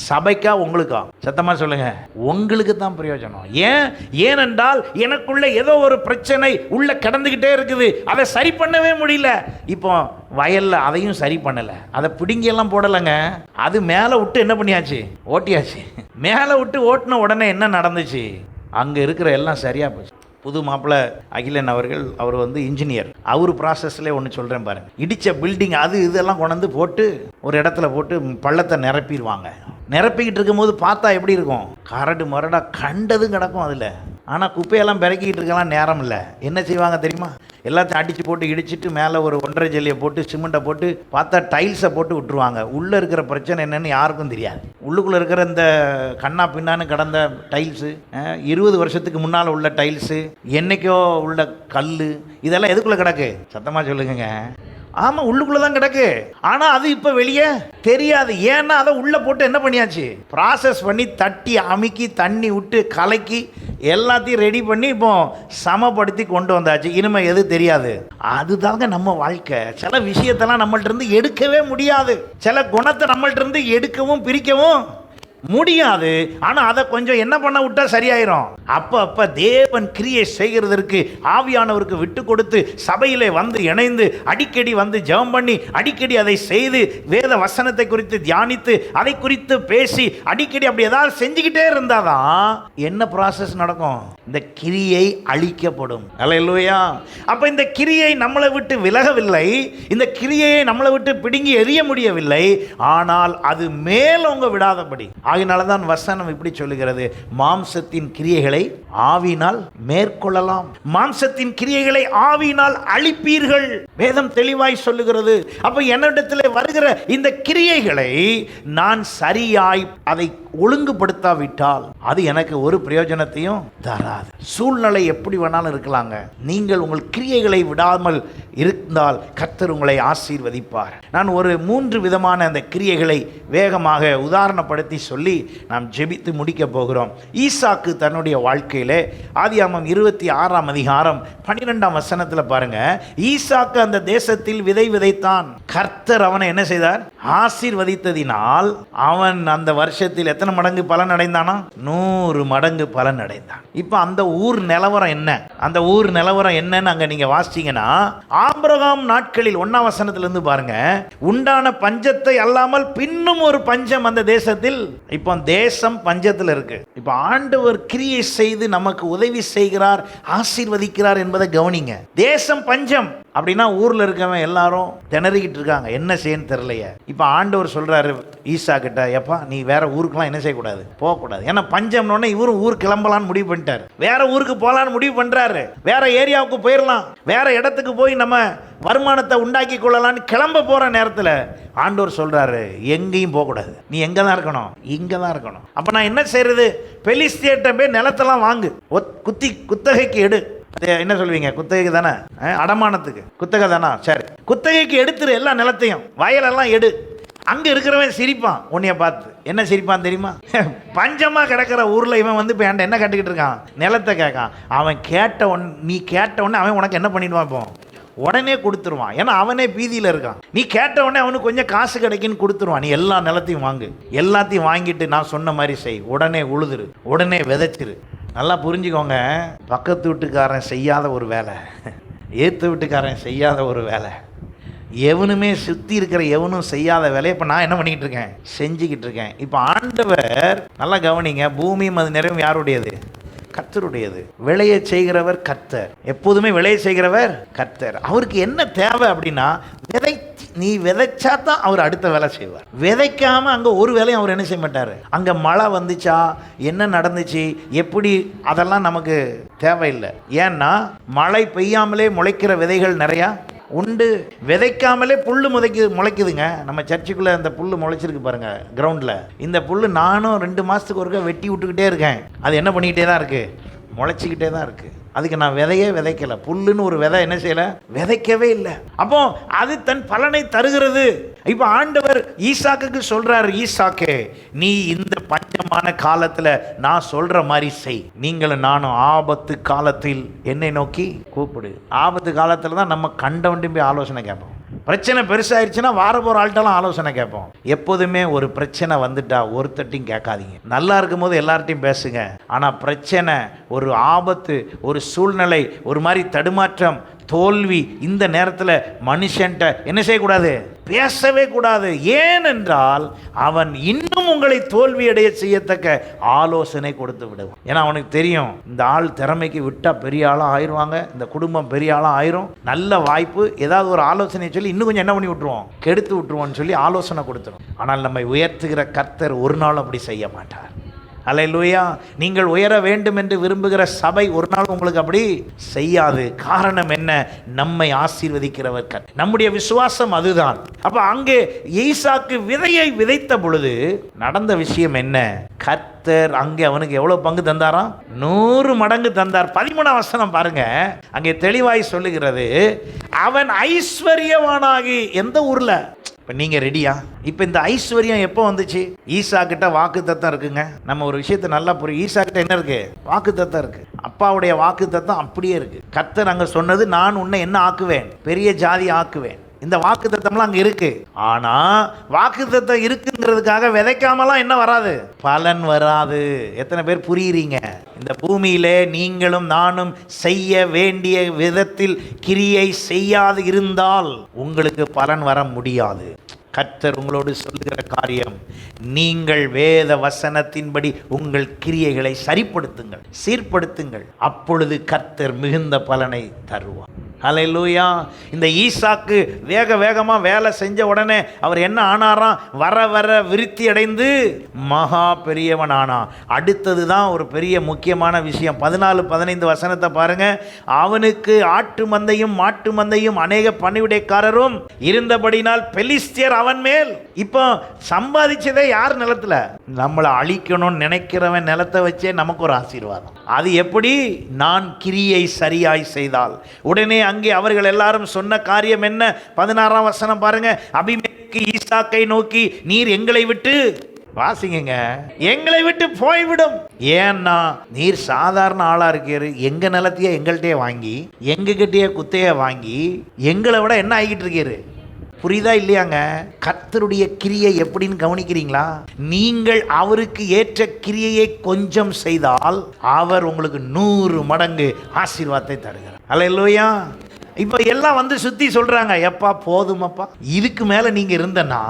சபைக்கா உங்களுக்கா? சத்தமா சொல்லுங்க. உங்களுக்கு தான் பிரயோஜனம். ஏனென்றால் எனக்குள்ள ஏதோ ஒரு பிரச்சனை உள்ள கிடந்துகிட்டே இருக்குது, அதை சரி பண்ணவே முடியல. இப்போ வயல்ல அதையும் சரி பண்ணல, அதை பிடுங்கி எல்லாம் போடலைங்க, அது மேலே விட்டு என்ன பண்ணியாச்சு? ஓட்டியாச்சு. மேலே விட்டு ஓட்டின உடனே என்ன நடந்துச்சு? அங்க இருக்கிற எல்லாம் சரியா போச்சு. புது மாப்பிள்ளை அகிலன் அவர்கள், அவர் வந்து இன்ஜினியர், அவர் ப்ராசஸ்லேயே ஒன்று சொல்கிறேன் பாருங்க. இடித்த பில்டிங் அது இதெல்லாம் கொண்டு போட்டு ஒரு இடத்துல போட்டு பள்ளத்தை நிரப்பிடுவாங்க. நிரப்பிக்கிட்டு இருக்கும்போது பார்த்தா எப்படி இருக்கும்? கரடு மரடா கண்டதும் கிடக்கும் அதில். ஆனால் குப்பையெல்லாம் பிறக்கிக்கிட்டு இருக்கலாம் நேரம் இல்லை. என்ன செய்வாங்க தெரியுமா? எல்லாத்தையும் அடித்து போட்டு இடிச்சிட்டு மேலே ஒரு 1.5 ஜல்லியை போட்டு சிமெண்ட்டை போட்டு பார்த்தா டைல்ஸை போட்டு விட்டுருவாங்க. உள்ளே இருக்கிற பிரச்சனை என்னன்னு யாருக்கும் தெரியாது. உள்ளுக்குள்ளே இருக்கிற இந்த கண்ணா பின்னான்னு கடந்த டைல்ஸு, 20 வருஷத்துக்கு முன்னால் உள்ள டைல்ஸு, என்னைக்கோ உள்ள கல், இதெல்லாம் எதுக்குள்ளே கிடக்கு? சத்தமாக சொல்லுங்க. ஆமாம், உள்ளுக்குள்ளே தான் கிடக்கு. ஆனால் அது இப்போ வெளியே தெரியாது. ஏன்னா அதை உள்ளே போட்டு என்ன பண்ணியாச்சு? ப்ராசஸ் பண்ணி தட்டி அமுக்கி தண்ணி விட்டு கலக்கி எல்லாத்தையும் ரெடி பண்ணி இப்போ சமப்படுத்தி கொண்டு வந்தாச்சு. இனிமேல் எது தெரியாது. அதுதாங்க நம்ம வாழ்க்கை. சில விஷயத்தெல்லாம் நம்மள்ட்ட இருந்து எடுக்கவே முடியாது. சில குணத்தை நம்மள்ட்ட இருந்து எடுக்கவும் பிரிக்கவும் முடியாது. ஆனால் அதை கொஞ்சம் என்ன பண்ண விட்டா சரியாயிரும். அப்போ தேவன் கிரியை செய்கிறதற்கு ஆவியானவருக்கு விட்டு கொடுத்து சபையிலே வந்து இணைந்து அடிக்கடி வந்து ஜெபம் பண்ணி அடிக்கடி அதை செய்து வேத வசனத்தை குறித்து தியானித்து அதை குறித்து பேசி அடிக்கடி அப்படி ஏதாவது செஞ்சுக்கிட்டே இருந்தாதான் என்ன ப்ராசஸ் நடக்கும்? இந்த கிரியை அழிக்கப்படும். அல்லேலூயா. அப்போ இந்த கிரியை நம்மளை விட்டு விலகவில்லை, இந்த கிரியை நம்மளை விட்டு பிடுங்கி எறிய முடியவில்லை. ஆனால் அது மேலோங்க விடாதபடி. ஆகினால தான் வசனம் இப்படி சொல்லுகிறது, மாம்சத்தின் கிரியைகளை ஆவியினால் மேற்கொள்ளலாம், மாம்சத்தின் கிரியைகளை ஆவியினால் அழிப்பீர்கள். வேதம் தெளிவாய் சொல்லுகிறது. அப்ப என்னிடத்தில் வருகிற இந்த கிரியைகளை நான் சரியாய் அதை ஒழுங்குபடுத்தாவிட்டால் அது எனக்கு ஒரு பிரயோஜனத்தையும் தராது. சூழ்நிலை எப்படி வேணாலும் இருக்கலாங்க. நீங்கள் உங்கள் கிரியைகளை விடாமல் இருந்தால் கர்த்தர் உங்களை ஆசீர்வதிப்பார். நான் ஒரு 3 விதமான அந்த கிரியைகளை வேகமாக உதாரணப்படுத்தி சொல்லி நாம் ஜெபித்து முடிக்க போகிறோம். ஈசாக்கு தன்னுடைய வாழ்க்கையிலே ஆதியாகமம் 26ஆம் அதிகாரம் 12ஆம் வசனத்தில் பாருங்க, ஈசாக்கு அந்த தேசத்தில் விதை விதைத்தான். கர்த்தர் அவனை என்ன செய்தார்? ஆசீர்வதித்ததினால் அவன் அந்த வருஷத்தில் எத்தனை மடங்கு பலன் அடைந்தானா? 100 மடங்கு பலன் அடைந்தான். இப்போ அந்த ஊர் நிலவரம் என்ன? அந்த ஊர் நிலவரம் என்னன்னு அங்க நீங்க வாசிச்சீங்கன்னா, ஆபிரகாம் நாட்களில் 1ஆம் வசனத்திலிருந்து பாருங்க, உண்டான பஞ்சத்தை அல்லாமல் பின்னும் ஒரு பஞ்சம் அந்த தேசத்தில். இப்போ தேசம் பஞ்சத்தில் இருக்கு. இப்போ ஆண்டவர் கிரியை செய்து நமக்கு உதவி செய்கிறார், ஆசீர்வதிக்கிறார் என்பதை கவனிங்க. தேசம் பஞ்சம் அப்படின்னா ஊர்ல இருக்கவன் எல்லாரும் திணறிக்கிட்டு இருக்காங்க, என்ன செய்யன்னு தெரியலையே. இப்போ ஆண்டவர் சொல்றாரு ஈசா கிட்ட, எப்பா நீ வேற ஊருக்குலாம் என்ன செய்யக்கூடாது, போகக்கூடாது. ஏன்னா பஞ்சம்னு இவரும் ஊர் கிளம்பலான்னு முடிவு பண்ணிட்டாரு, வேற ஊருக்கு போகலான்னு முடிவு பண்றாரு, வேற ஏரியாவுக்கு போயிடலாம், வேற இடத்துக்கு போய் நம்ம வருமானத்தை உண்டாக்கி கொள்ளலான்னு கிளம்ப போற நேரத்தில் ஆண்டவர் சொல்றாரு, எங்கேயும் போகக்கூடாது, நீ எங்க தான் இருக்கணும், இங்க தான் இருக்கணும். அப்ப நான் என்ன செய்யறது? பெலிஸ்தியர்ட்ட போய் நிலத்தெல்லாம் வாங்கு, குத்தகைக்கு எடு. என்ன சொல்வீங்க? குத்தகைக்கு தானே, அடமானத்துக்கு குத்தகை தானா? சரி, குத்தகைக்கு எடுத்துரு எல்லா நிலத்தையும், வயலெல்லாம் எடு. அங்க இருக்கிறவன் சிரிப்பான் உன்னைய பார்த்து. என்ன சிரிப்பான் தெரியுமா? பஞ்சமா கிடக்கிற ஊர்ல இவன் வந்து இப்போ என்ன கட்டுக்கிட்டு இருக்கான்? நிலத்தை கேட்கான். அவன் நீ கேட்ட உடனே அவன் உனக்கு என்ன பண்ணிடுவான்? இப்போ உடனே கொடுத்துருவான். ஏன்னா அவனே பீதியில் இருக்கான். நீ கேட்ட உடனே அவனுக்கு கொஞ்சம் காசு கிடைக்குன்னு கொடுத்துருவான். நீ எல்லா நிலத்தையும் வாங்கு, எல்லாத்தையும் வாங்கிட்டு நான் சொன்ன மாதிரி செய், உடனே உழுதுரு, உடனே விதைச்சிரு. நல்லா புரிஞ்சுக்கோங்க, பக்கத்து வீட்டுக்காரன் செய்யாத ஒரு வேலை, ஏற்று வீட்டுக்காரன் செய்யாத ஒரு வேலை, எவனுமே சுற்றி இருக்கிற எவனும் செய்யாத வேலையை இப்போ நான் என்ன பண்ணிக்கிட்டு இருக்கேன்? செஞ்சுக்கிட்டு இருக்கேன். இப்போ ஆண்டவர் நல்லா கவனிங்க, பூமியும் அது நிறைவும் யாருடையது? கர்த்தருடையது. விளைய செய்கிறவர் கர்த்தர், எப்போதுமே விளைய செய்கிறவர் கர்த்தர். அவருக்கு என்ன தேவை அப்படின்னா, நீ விதைச்சா தான் அவர் அடுத்த வேலை செய்வார். விதைக்காம அங்கே ஒரு வேலையும் அவர் என்ன செய்ய மாட்டார். அங்கே மழை வந்துச்சா, என்ன நடந்துச்சு, எப்படி, அதெல்லாம் நமக்கு தேவையில்லை. ஏன்னா மழை பெய்யாமலே முளைக்கிற விதைகள் நிறையா உண்டு. விதைக்காமலே புல் முளைக்குதுங்க. நம்ம சர்ச்சுக்குள்ளே இந்த புல் முளைச்சிருக்கு பாருங்க கிரவுண்டில். இந்த புல் நானும் 2 மாதத்துக்கு ஒருக்கா வெட்டி விட்டுக்கிட்டே இருக்கேன். அது என்ன பண்ணிக்கிட்டே தான் இருக்குது? முளைச்சிக்கிட்டே தான் இருக்குது. அதுக்கு நான் விதையே விதைக்கலை, புல்லுன்னு ஒரு விதை என்ன செய்யலை, விதைக்கவே இல்லை. அப்போ அது தன் பலனை தருகிறது. இப்போ ஆண்டவர் ஈசாக்குக்கு சொல்றாரு, ஈசாக்கே நீ இந்த பஞ்சமான காலத்தில் நான் சொல்ற மாதிரி செய், நீங்களும் நானும் ஆபத்து காலத்தில் என்னை நோக்கி கூப்பிடு. ஆபத்து காலத்தில் தான் நம்ம கண்டவன்ட்டு போய் ஆலோசனை கேட்போம். பிரச்சனை பெருசாயிருச்சுன்னா வார போகிற ஆள்கிட்டலாம் ஆலோசனை கேட்போம். எப்போதுமே ஒரு பிரச்சனை வந்துட்டா ஒருத்தட்டையும் கேட்காதீங்க. நல்லா இருக்கும் போது எல்லார்ட்டையும் பேசுங்க. ஆனால் பிரச்சனை, ஒரு ஆபத்து, ஒரு சூழ்நிலை, ஒரு மாதிரி தடுமாற்றம், தோல்வி, இந்த நேரத்தில் மனுஷன்ட்ட என்ன செய்யக்கூடாது? பேசவே கூடாது. ஏனென்றால் அவன் இன்னும் உங்களை தோல்வியடைய செய்யத்தக்க ஆலோசனை கொடுத்து விடுவான். ஏன்னா அவனுக்கு தெரியும், இந்த ஆள் திறமைக்கு விட்டால் பெரிய ஆளாக ஆயிடுவாங்க, இந்த குடும்பம் பெரிய ஆளாக ஆயிரும், நல்ல வாய்ப்பு, ஏதாவது ஒரு ஆலோசனை சொல்லி இன்னும் கொஞ்சம் என்ன பண்ணி விட்டுருவோம், கெடுத்து விட்டுருவோன்னு சொல்லி ஆலோசனை கொடுத்துரும். ஆனால் நம்மை உயர்த்துகிற கர்த்தர் ஒரு நாள் அப்படி செய்ய மாட்டார். அல்லேலூயா. நீங்கள் உயர வேண்டும் என்று விரும்புகிற சபை ஒரு நாள் உங்களுக்கு அப்படி செய்யாது. காரணம் என்ன? நம்மை ஆசீர்வதிக்கிறவர் கர்த்தர். நம்முடைய விசுவாசம் அதுதான். அப்ப அங்கே ஈசாக்கு விதையை விதைத்த பொழுது நடந்த விஷயம் என்ன? கர்த்தர் அங்கே அவனுக்கு எவ்வளவு பங்கு தந்தாராம்? 100 மடங்கு தந்தார். 13ஆம் வசனம் பாருங்க, அங்கே தெளிவாய் சொல்லுகிறது, அவன் ஐஸ்வர்யவானாகி, எந்த ஊர்ல? இப்போ நீங்கள் ரெடியா? இப்போ இந்த ஐஸ்வர்யம் எப்போ வந்துச்சு? ஈசா கிட்ட வாக்குத்தத்தம் இருக்குங்க. நம்ம ஒரு விஷயத்தை நல்லா புரியும். ஈசா கிட்ட என்ன இருக்கு? வாக்குத்தத்தம் இருக்கு. அப்பாவுடைய வாக்குத்தத்தம் அப்படியே இருக்கு. கர்த்தர் அங்கே சொன்னது, நான் உன்னை என்ன ஆக்குவேன்? பெரிய ஜாதி ஆக்குவேன். இந்த வாக்குத்தத்தம்லாம் அங்கே இருக்கு. ஆனா வாக்குத்தத்தம் இருக்குங்கிறதுக்காக விதைக்காமலாம் என்ன வராது? பலன் வராது. எத்தனை பேர் புரியுறீங்க? இந்த பூமியிலே நீங்களும் நானும் செய்ய வேண்டிய விதத்தில் கிரியை செய்யாது இருந்தால் உங்களுக்கு பலன் வர முடியாது. கர்த்தர் உங்களோடு சொல்லுகிற காரியம், நீங்கள் வேத வசனத்தின்படி உங்கள் கிரியைகளை சரிப்படுத்துங்கள், சீர்படுத்துங்கள். அப்பொழுது கர்த்தர் மிகுந்த பலனை தருவார். ஹல்லேலூயா. இந்த ஈசாக்கு வேகமாக வேலை செஞ்ச உடனே அவர் என்ன ஆனாராம்? வர வர விருத்தி அடைந்து மகா பெரியவன் ஆனான். அடுத்தது தான் ஒரு பெரிய முக்கியமான விஷயம். 14-15 வசனத்தை பாருங்க. அவனுக்கு ஆட்டு மந்தையும் மாட்டு மந்தையும் அநேக பணிவிடைக்காரரும் இருந்தபடினால் பெலிஸ்தியர் அவன் மேல். இப்போ சம்பாதிச்சதே யார் நிலத்துல? நம்மளை அழிக்கணும்னு நினைக்கிறவன் நிலத்தை வச்சே நமக்கு ஒரு ஆசீர்வாதம். அது எப்படி? நான் கிரியை சரியாய் செய்தால். உடனே அங்கே அவர்கள் எல்லாரும் சொன்ன காரியம் என்ன? 16ஆம் வசனம் பாருங்க. அபிமெலேக்கு ஈசாக்கை நோக்கி, நீர் எங்களை விட்டு, வாசிங்க, எங்களை விட்டு போய்விடும். ஏன்னா நீர் சாதாரண ஆளா இருக்கிற, எங்க நிலத்தையே எங்கள்கிட்டயே வாங்கி, எங்க கிட்டே குத்தைய வாங்கி எங்களை விட என்ன ஆகிட்டு இருக்கிறது? புரியுதா இல்லையாங்க? கர்த்தருடைய கிரியை எப்படின்னு கவனிக்கிறீங்களா? நீங்கள் அவருக்கு ஏற்ற கிரியையை கொஞ்சம் செய்தால் அவர் உங்களுக்கு 100 மடங்கு ஆசீர்வாதத்தை தருகிறார். அல்லேலூயா. இப்போ எல்லாம் வந்து சுத்தி சொல்றாங்க, எப்பா போதுமப்பா, இதுக்கு மேல நீங்க இருந்தனா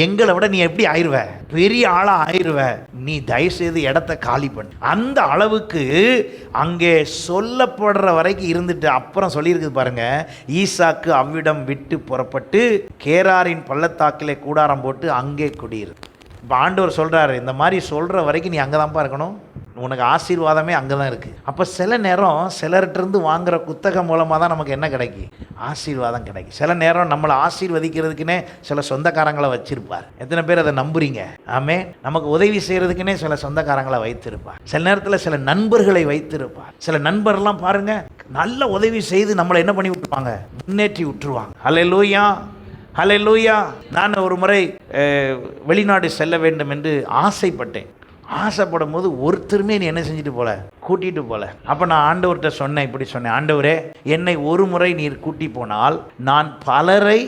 எங்களை விட நீ எப்படி ஆயிருவ? பெரிய ஆளா ஆயிருவ. நீ தயவுசெய்து இடத்த காலி பண்ணு. அந்த அளவுக்கு அங்கே சொல்லப்படுற வரைக்கும் இருந்துட்டு அப்புறம் சொல்லியிருக்குது பாருங்க. ஈசாக்கு அவ்விடம் விட்டு புறப்பட்டு கேராரின் பள்ளத்தாக்கிலே கூடாரம் போட்டு அங்கே குடியிருக்கு. இப்போ ஆண்டவர் சொல்றாரு, இந்த மாதிரி சொல்ற வரைக்கும் நீ அங்கதான்ப்பா இருக்கணும், உனக்கு ஆசீர்வாதமே அங்கே தான் இருக்குது. அப்போ சில நேரம் சிலர்கிட்டருந்து வாங்குகிற குத்தகம் மூலமாக தான் நமக்கு என்ன கிடைக்கும்? ஆசீர்வாதம் கிடைக்கும். சில நேரம் நம்மளை ஆசீர்வதிக்கிறதுக்குன்னே சில சொந்தக்காரங்களை வச்சிருப்பார். எத்தனை பேர் அதை நம்புறீங்க? ஆமே. நமக்கு உதவி செய்கிறதுக்குன்னே சில சொந்தக்காரங்களை வைத்திருப்பார். சில நேரத்தில் சில நண்பர்களை வைத்திருப்பார். சில நண்பர்லாம் பாருங்க, நல்ல உதவி செய்து நம்மளை என்ன பண்ணி விட்டுருவாங்க? முன்னேற்றி விட்டுருவாங்க. ஹல்லேலூயா, ஹல்லேலூயா. நான் ஒரு முறை வெளிநாடு செல்ல வேண்டும் என்று ஆசைப்பட்டேன். ஆசைப்படும் போது ஒருத்தருமே நீ என்ன செஞ்சுட்டு போல, கூட்டிகிட்டு போல. அப்போ நான் ஆண்டவர்கிட்ட சொன்னேன், இப்படி சொன்னேன், ஆண்டவரே, என்னை ஒரு முறை நீர் கூட்டி போனால் நான் பலரை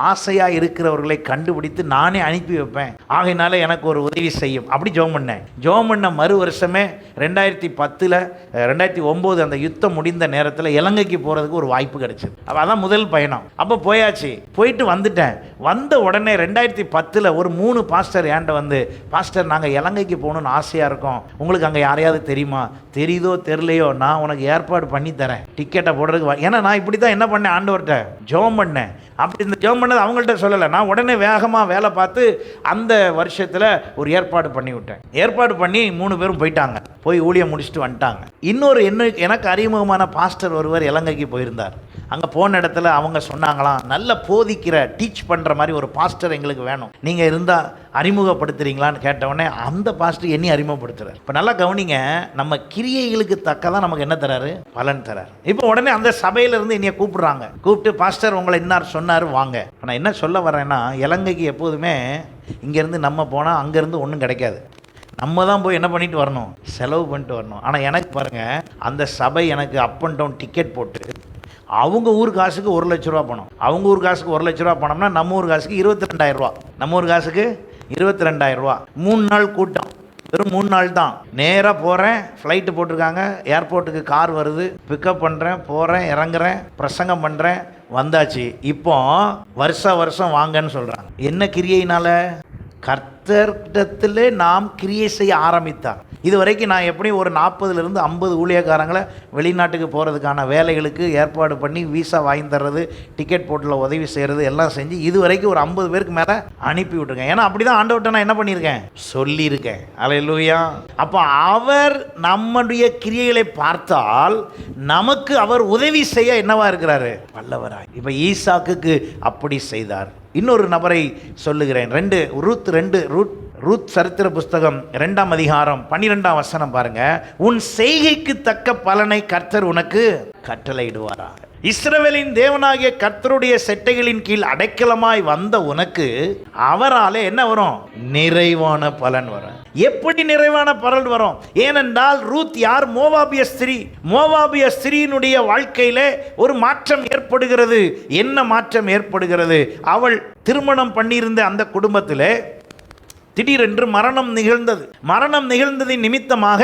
ஆசையாக இருக்கிறவர்களை கண்டுபிடித்து நானே அனுப்பி வைப்பேன். ஆகையினால எனக்கு ஒரு உதவி செய்யும். அப்படி ஜெபம் பண்ணேன். ஜெபம் பண்ண மறு வருஷமே 2009 அந்த யுத்தம் முடிந்த நேரத்தில் இலங்கைக்கு போகிறதுக்கு ஒரு வாய்ப்பு கிடைச்சிது. அப்போ அதான் முதல் பயணம். அப்போ போயாச்சு, போயிட்டு வந்துட்டேன். வந்த உடனே 2010 ஒரு 3 பாஸ்டர் ஏண்ட வந்து, பாஸ்டர் நாங்கள் இலங்கைக்கு போகணுன்னு ஆசையாக இருக்கோம், உங்களுக்கு அங்கே யாரையாவது தெரியுமா? தெரியுதோ தெரியலையோ, நான் உனக்கு ஏற்பாடு பண்ணி தரேன், டிக்கெட்டை போடுறதுக்கு. ஏன்னா நான் இப்படி தான் என்ன பண்ணேன், ஆண்டவர்கிட்ட ஜெபம் பண்ணேன். அப்படி இந்த ஜெபம் பண்ணது அவங்கள்ட்ட சொல்லலை. நான் உடனே வேகமாக வேலை பார்த்து அந்த வருஷத்தில் ஒரு ஏற்பாடு பண்ணி விட்டேன். ஏற்பாடு பண்ணி 3 பேரும் போயிட்டாங்க. போய் ஊழியம் முடிச்சுட்டு வந்துட்டாங்க. இன்னொரு எனக்கு அறிமுகமான பாஸ்டர் ஒருவர் இலங்கைக்கு போயிருந்தார். அங்கே போன இடத்துல அவங்க சொன்னாங்களாம், நல்ல போதிக்கிற, டீச் பண்ணுற மாதிரி ஒரு பாஸ்டர் எங்களுக்கு வேணும், நீங்கள் இருந்தால் அறிமுகப்படுத்துறீங்களான்னு கேட்டவுடனே அந்த பாஸ்டர் என்னை அறிமுகப்படுத்துறார். இப்போ நல்லா கவனிங்க, நம்ம கிரியைகளுக்கு தக்கதான் நமக்கு என்ன தராரு? பலன் தராரு. இப்போ உடனே அந்த சபையிலிருந்து என்னைய கூப்பிடுறாங்க. கூப்பிட்டு, பாஸ்டர் உங்களை இன்னார் சொன்னார், வாங்க. நான் என்ன சொல்ல வரேன்னா, இலங்கைக்கு எப்போதுமே இங்கேருந்து நம்ம போனால் அங்கேருந்து ஒன்றும் கிடைக்காது. நம்ம தான் போய் என்ன பண்ணிட்டு வரணும்? செலவு பண்ணிட்டு வரணும். ஆனால் எனக்கு பாருங்கள், அந்த சபை எனக்கு அப் அண்ட் டவுன் டிக்கெட் போட்டு அவங்க ஊர் காசுக்கு 1 லட்ச ரூபா பணம், அவங்க ஊர் காசுக்கு 1 லட்ச ரூபா பணம்னா நம்ம ஊர் காசுக்கு 22,000 ரூபா, நம்ம ஊர் காசுக்கு 22,000 ரூபா. 3 நாள் கூட்டம், வெறும் 3 நாள் தான். நேராக போகிறேன், ஃப்ளைட்டு போட்டிருக்காங்க, ஏர்போர்ட்டுக்கு கார் வருது, பிக்கப் பண்ணுறேன், போகிறேன், இறங்குறேன், பிரசங்கம் பண்ணுறேன், வந்தாச்சு. இப்போ வருஷம் வாங்கன்னு சொல்கிறாங்க. என்ன கிரியையினால? கர்த்தரிடத்திலே நாம் கிரியை செய்ய ஆரம்பித்தார். இது வரைக்கும் நான் எப்படியும் ஒரு 40லிருந்து 50 ஊழியக்காரங்களை வெளிநாட்டுக்கு போகிறதுக்கான வேலைகளுக்கு ஏற்பாடு பண்ணி வீசா வாங்கி தர்றது, டிக்கெட் போட்டில் உதவி செய்கிறது எல்லாம் செஞ்சு இது வரைக்கும் ஒரு 50 பேருக்கு மேலே அனுப்பி விட்டுருக்கேன். ஏன்னா அப்படி தான் ஆண்டவர்கிட்ட நான் என்ன பண்ணியிருக்கேன்? சொல்லியிருக்கேன். அல்லேலூயா. அப்போ அவர் நம்முடைய கிரியைகளை பார்த்தால் நமக்கு அவர் உதவி செய்ய என்னவா இருக்கிறாரு? வல்லவராய். இப்போ ஈசாக்குக்கு அப்படி செய்தார். இன்னொரு நபரை சொல்லுகிறேன். ரூத் சரித்திர புஸ்தகம் 2ஆம் அதிகாரம் 12ஆம் வசனம் பாருங்க. உன் செய்கைக்கு தக்க பலனை கர்த்தர் உனக்கு கட்டளையிடுவாராக. இஸ்ரவேலின் தேவனாகிய கர்த்தருடைய செட்டைகளின் கீழ் அடைக்கலமாய் வந்த உனக்கு அவராலே என்ன வரும்? நிறைவான பலன் வரும். எப்படி நிறைவான பலன் வரும்? ஏனென்றால் ரூத் யார்? மோவாபிய ஸ்திரீ. மோவாபிய ஸ்திரீனுடைய வாழ்க்கையிலே ஒரு மாற்றம் ஏற்படுகிறது. என்ன மாற்றம் ஏற்படுகிறது? அவள் திருமணம் பண்ணியிருந்த அந்த குடும்பத்திலே திடீரென்று மரணம் நிகழ்ந்தது. மரணம் நிகழ்ந்ததின் நிமித்தமாக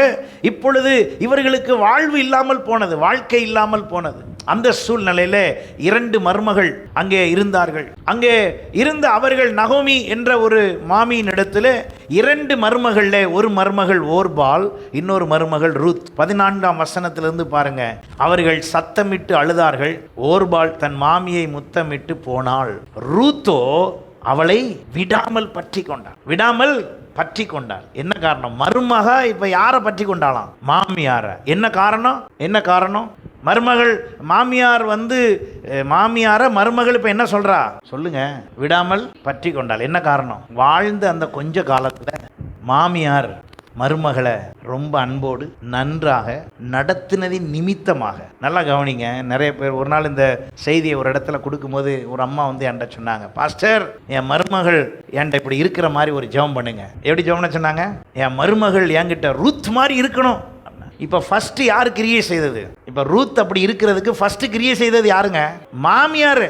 இப்பொழுது இவர்களுக்கு வாழ்வு இல்லாமல் போனது, வாழ்க்கை இல்லாமல் போனது. அந்த சூழ்நிலையில 2 மருமகள் அங்கே இருந்தார்கள். அங்கே இருந்த அவர்கள் நகோமி என்ற ஒரு மாமியின் இடத்துல 2 மருமகள்ல ஒரு மருமகள் ஓர்பால், இன்னொரு மருமகள் ரூத். 14ஆம் வசனத்திலிருந்து பாருங்க. அவர்கள் சத்தமிட்டு அழுதார்கள். ஓர்பால் தன் மாமியை முத்தமிட்டு போனாள். ரூத்தோ அவளை விடாமல் பற்றி கொண்டாள். விடாமல் பற்றி கொண்டாள். என்ன காரணம்? மருமக இப்ப யாரை பற்றி கொண்டாளாம்? மாமியார. என்ன காரணம்? என்ன காரணம்? மருமகள் மாமியார் மாமியார மருமகள் இப்ப என்ன சொல்றா சொல்லுங்க? விடாமல் பற்றி கொண்டாள். என்ன காரணம்? வாழ்ந்த அந்த கொஞ்ச காலத்துல மாமியார் மருமகளை ரொம்ப அன்போடு நன்றாக நடத்தினதின் நிமித்தமாக. நல்லா கவனிங்க. நிறைய பேர் ஒரு நாள் இந்த செய்தியை ஒரு இடத்துல கொடுக்கும்போது ஒரு அம்மா என்கிட்ட சொன்னாங்க, பாஸ்டர் என் மருமகள் என்கிட்ட இப்படி இருக்கிற மாதிரி ஒரு ஜெபம் பண்ணுங்க. எப்படி ஜெபம்னு சொன்னாங்க? என் மருமகள் என்கிட்ட ரூத் மாதிரி இருக்கணும். இப்ப ஃபர்ஸ்ட் யாரு கிரியை செய்தது? இப்ப ரூத் அப்படி இருக்கிறதுக்கு ஃபர்ஸ்ட் கிரியை செய்தது யாருங்க? மாமியார்.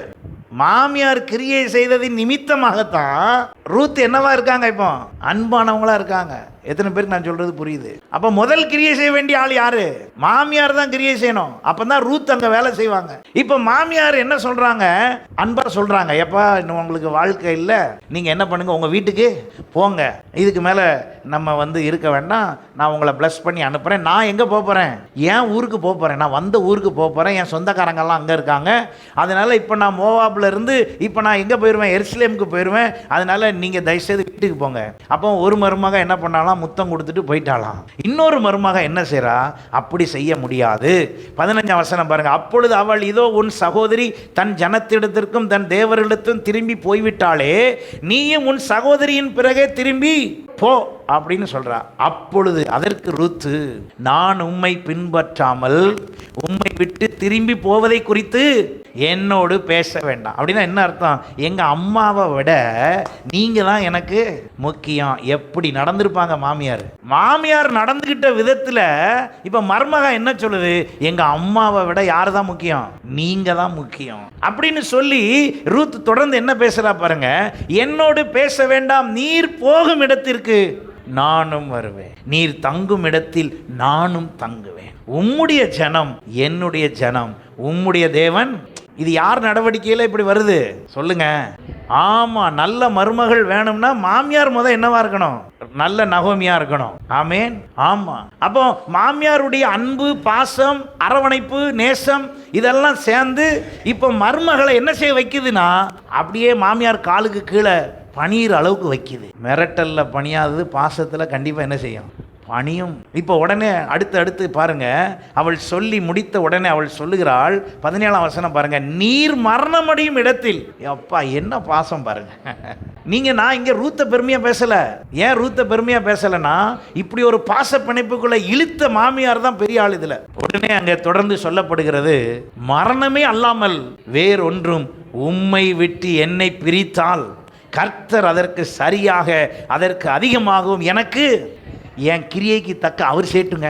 மாமியார் கிரியை செய்ததின் நிமித்தமாகத்தான் ரூத் என்னவா இருக்காங்க? இப்போ அன்பானவங்களா இருக்காங்க. எத்தனை பேருக்கு நான் சொல்றது புரியுது? அப்ப முதல் கிரியை செய்ய வேண்டிய ஆள் யாரு? மாமியார் தான் கிரியை செய்யணும். அப்பதான் ரூத் அங்க வேலை செய்வாங்க. இப்ப மாமியார் என்ன சொல்றாங்க? அன்பா சொல்றாங்க, எப்பா இன்னும் உங்களுக்கு வாழ்க்கை இல்லை, நீங்க என்ன பண்ணுங்க, உங்க வீட்டுக்கு போங்க, இதுக்கு மேல நம்ம இருக்க வேண்டாம், நான் உங்களை பிளஸ் பண்ணி அனுப்புறேன். நான் எங்க போறேன்? என் ஊருக்கு போறேன். நான் வந்த ஊருக்கு போறேன். என் சொந்தக்காரங்கெல்லாம் அங்க இருக்காங்க. அதனால இப்ப நான் மோவாப்ல இருந்து இப்ப நான் எங்க போயிருவேன்? எருசலேமுக்கு போயிருவேன். அதனால நீங்க தயவுசெய்து வீட்டுக்கு போங்க. அப்போ ஒரு மருமக என்ன பண்ணாலும் முத்தம் கொடுத்துட்டு போயிட்டாலாம். இன்னொரு மருமக என்ன செய்றா? அப்படி செய்ய முடியாது. 15ஆம் வசனம் பாருங்க. அப்பொழுது அவள், இதோ உன் சகோதரி தன் ஜனத்திடத்திற்கும் தன் தேவரிடத்தும் திரும்பி போய்விட்டாளே, நீயும் உன் சகோதரியின் பிறகே திரும்பி போ அப்படின்னு சொல்றா. அப்பொழுது அதற்கு ரூத்து, நான் உம்மை பின்பற்றாமல் உம்மை விட்டு திரும்பி போவதை குறித்து என்னோடு பேச வேண்டாம். அப்படின்னா என்ன அர்த்தம்? எங்க அம்மாவை விட நீங்க தான் எனக்கு முக்கியம். எப்படி நடந்திருப்பாங்க மாமியார்? மாமியார் நடந்துகிட்ட விதத்துல இப்ப மருமக என்ன சொல்லுது? எங்க அம்மாவை விட யாரு தான் முக்கியம்? நீங்க தான் முக்கியம் அப்படின்னு சொல்லி ரூத் தொடர்ந்து என்ன பேசுறா பாருங்க. என்னோடு பேச வேண்டாம், நீர் போகும் இடத்திற்கு நானும் வருவேன், நீர் தங்கும் இடத்தில் நானும் தங்குவேன். உம்முடைய ஜனம் என்னுடைய ஜனம், உம்முடைய தேவன். இது யார் நடவடிக்கையில் இப்படி வருது சொல்லுங்க? ஆமா, நல்ல மருமகள் வேணும்னா மாமியார் என்னவா இருக்கணும்? நல்ல நகோமியா இருக்கணும். ஆமேன். ஆமா. அப்போ மாமியாருடைய அன்பு, பாசம், அரவணைப்பு, நேசம் இதெல்லாம் சேர்ந்து இப்போ மருமகளை என்ன செய்ய வைக்குதுன்னா, அப்படியே மாமியார் காலுக்கு கீழே பணியிற அளவுக்கு வைக்குது. மிரட்டல்ல பணியாதது பாசத்துல கண்டிப்பா என்ன செய்யும்? பணியும். இப்போ உடனே அடுத்து பாருங்க. அவள் சொல்லி முடித்த உடனே அவள் சொல்லுகிறாள். 17ஆம் வசனம் பாருங்க. நீர் மரணமடையும் இடத்தில். அப்பா என்ன பாசம் பாருங்க. நான் இங்க ரூத்த பெருமையா பேசல. ஏன் ரூத்த பெருமையா பேசலன்னா, இப்படி ஒரு பாச பிணைப்புக்குள்ள இழுத்த மாமியார் தான் பெரிய ஆள். இதுல உடனே அங்க தொடர்ந்து சொல்லப்படுகிறது, மரணமே அல்லாமல் வேறொன்றும் உம்மை விட்டு என்னை பிரித்தால் கர்த்தர் அதற்கு சரியாக அதற்கு அதிகமாகவும் எனக்கு என் கிரியைக்கு தக்க அவர் சேட்டுங்க.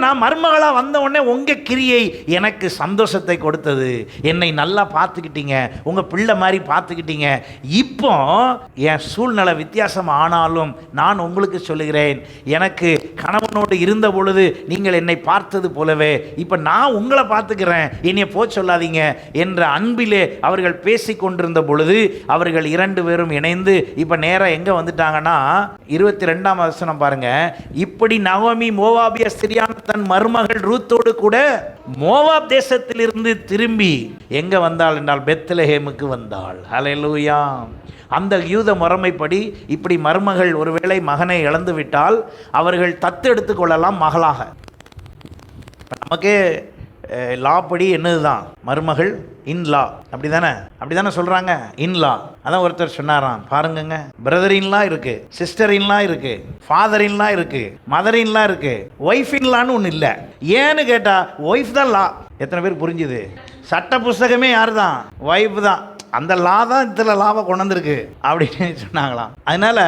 நான் மருமகளா வந்த உடனே உங்க கிரியை எனக்கு சந்தோஷத்தை கொடுத்தது. என்னை நல்லா பார்த்துக்கிட்டீங்க, உங்க பிள்ளை மாதிரி பார்த்துக்கிட்டீங்க. இப்போ என் சூழ்நிலை வித்தியாசம் ஆனாலும் நான் உங்களுக்கு சொல்லுகிறேன், எனக்கு கணவனோடு இருந்த பொழுது நீங்கள் என்னை பார்த்தது போலவே இப்போ நான் உங்களை பார்த்துக்கிறேன், என்னைய போ சொல்லாதீங்க என்ற அன்பிலே அவர்கள் பேசி கொண்டிருந்த பொழுது அவர்கள் 2 பேரும் இணைந்து இப்போ நேரம் எங்க வந்துட்டாங்கன்னா 22ஆம் வசனம் பாருங்க. இப்படி நகோமி மோவாபிய ஸ்திரியான தன் மருமகள் ரூத்தோடு கூட மோவாப் தேசத்திலிருந்து திரும்பி எங்க வந்தாள் என்றால் பெத்லஹேமுக்கு வந்தாள். ஹல்லேலூயா. அந்த யூத முறைமைப்படி இப்படி மருமகள் ஒருவேளை மகனை இழந்து விட்டால் அவர்கள் தத்தெடுத்து கொள்ளலாம் மகளாக. நமக்கே லா படி என்னதுதான் மருமகள் இன்லா, அப்படிதானே சொல்றாங்க. இன்லா. அதான் ஒருத்தர் சொன்னாராம், பாருங்க, பிரதர் இன்லா இருக்கு, சிஸ்டர் இன்லா இருக்கு, ஃபாதர் இன்லா இருக்கு, மதர் இன்லா இருக்கு, ஒய்ஃப் இன்லான்னு ஒன்று இல்லை. ஏன்னு கேட்டா ஒய்ஃப் தான் லா. எத்தனை பேர் புரிஞ்சுது? சட்ட புஸ்தகமே யார் தான்? ஒய்ஃப் தான். அந்த லா தான் இதில் லாவை கொண்டு வந்திருக்கு அப்படின்னு சொன்னாங்களாம். அதனால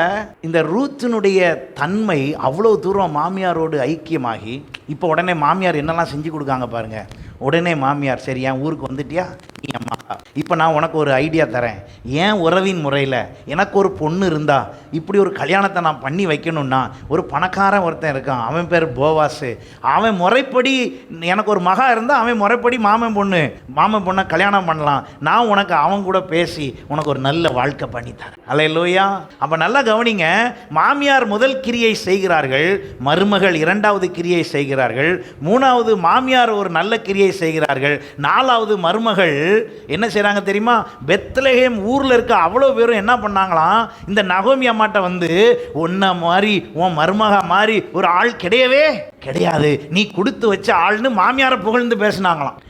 இந்த ரூத்தினுடைய தன்மை அவ்வளோ தூரம் மாமியாரோடு ஐக்கியமாகி, இப்போ உடனே மாமியார் என்னெல்லாம் செஞ்சு கொடுக்காங்க பாருங்க. உடனே மாமியார், சரி என் ஊருக்கு வந்துட்டியா, நீ அம்மா, இப்போ நான் உனக்கு ஒரு ஐடியா தரேன். ஏன் உறவின் முறையில் எனக்கு ஒரு பொண்ணு இருந்தா இப்படி ஒரு கல்யாணத்தை நான் பண்ணி வைக்கணும்னா, ஒரு பணக்காரன் ஒருத்தன் இருக்கான், அவன் பேர் போவாஸு, அவன் முறைப்படி எனக்கு ஒரு மகா இருந்தால் அவன் முறைப்படி மாமன் பொண்ணை கல்யாணம் பண்ணலாம், நான் உனக்கு அவன் கூட பேசி உனக்கு ஒரு நல்ல வாழ்க்கை பண்ணித்தரேன். அல்லேலூயா. அப்போ நல்லா கவனிங்க, மாமியார் முதல் கிரியை செய்கிறார்கள், மருமகள் இரண்டாவது கிரியை செய்கிறார்கள், மூணாவது மாமியார் ஒரு நல்ல கிரியை செய்கிறார்கள், நாலாவது மருமகள் என்ன செய்றாங்க தெரியுமா? பெத்லகேம் ஊர்ல இருக்க அவ்வளோ பேரும் என்ன பண்ணாங்களாம், இந்த நகோமி அம்மாட்ட வந்து, உன்ன மாதிரி உன் மருமக மாதிரி ஒரு ஆள் கிடையவே கிடையாது, நீ கொடுத்து வச்ச ஆள்னு மாமியாரை புகழ்ந்து பேசினாங்களாம்.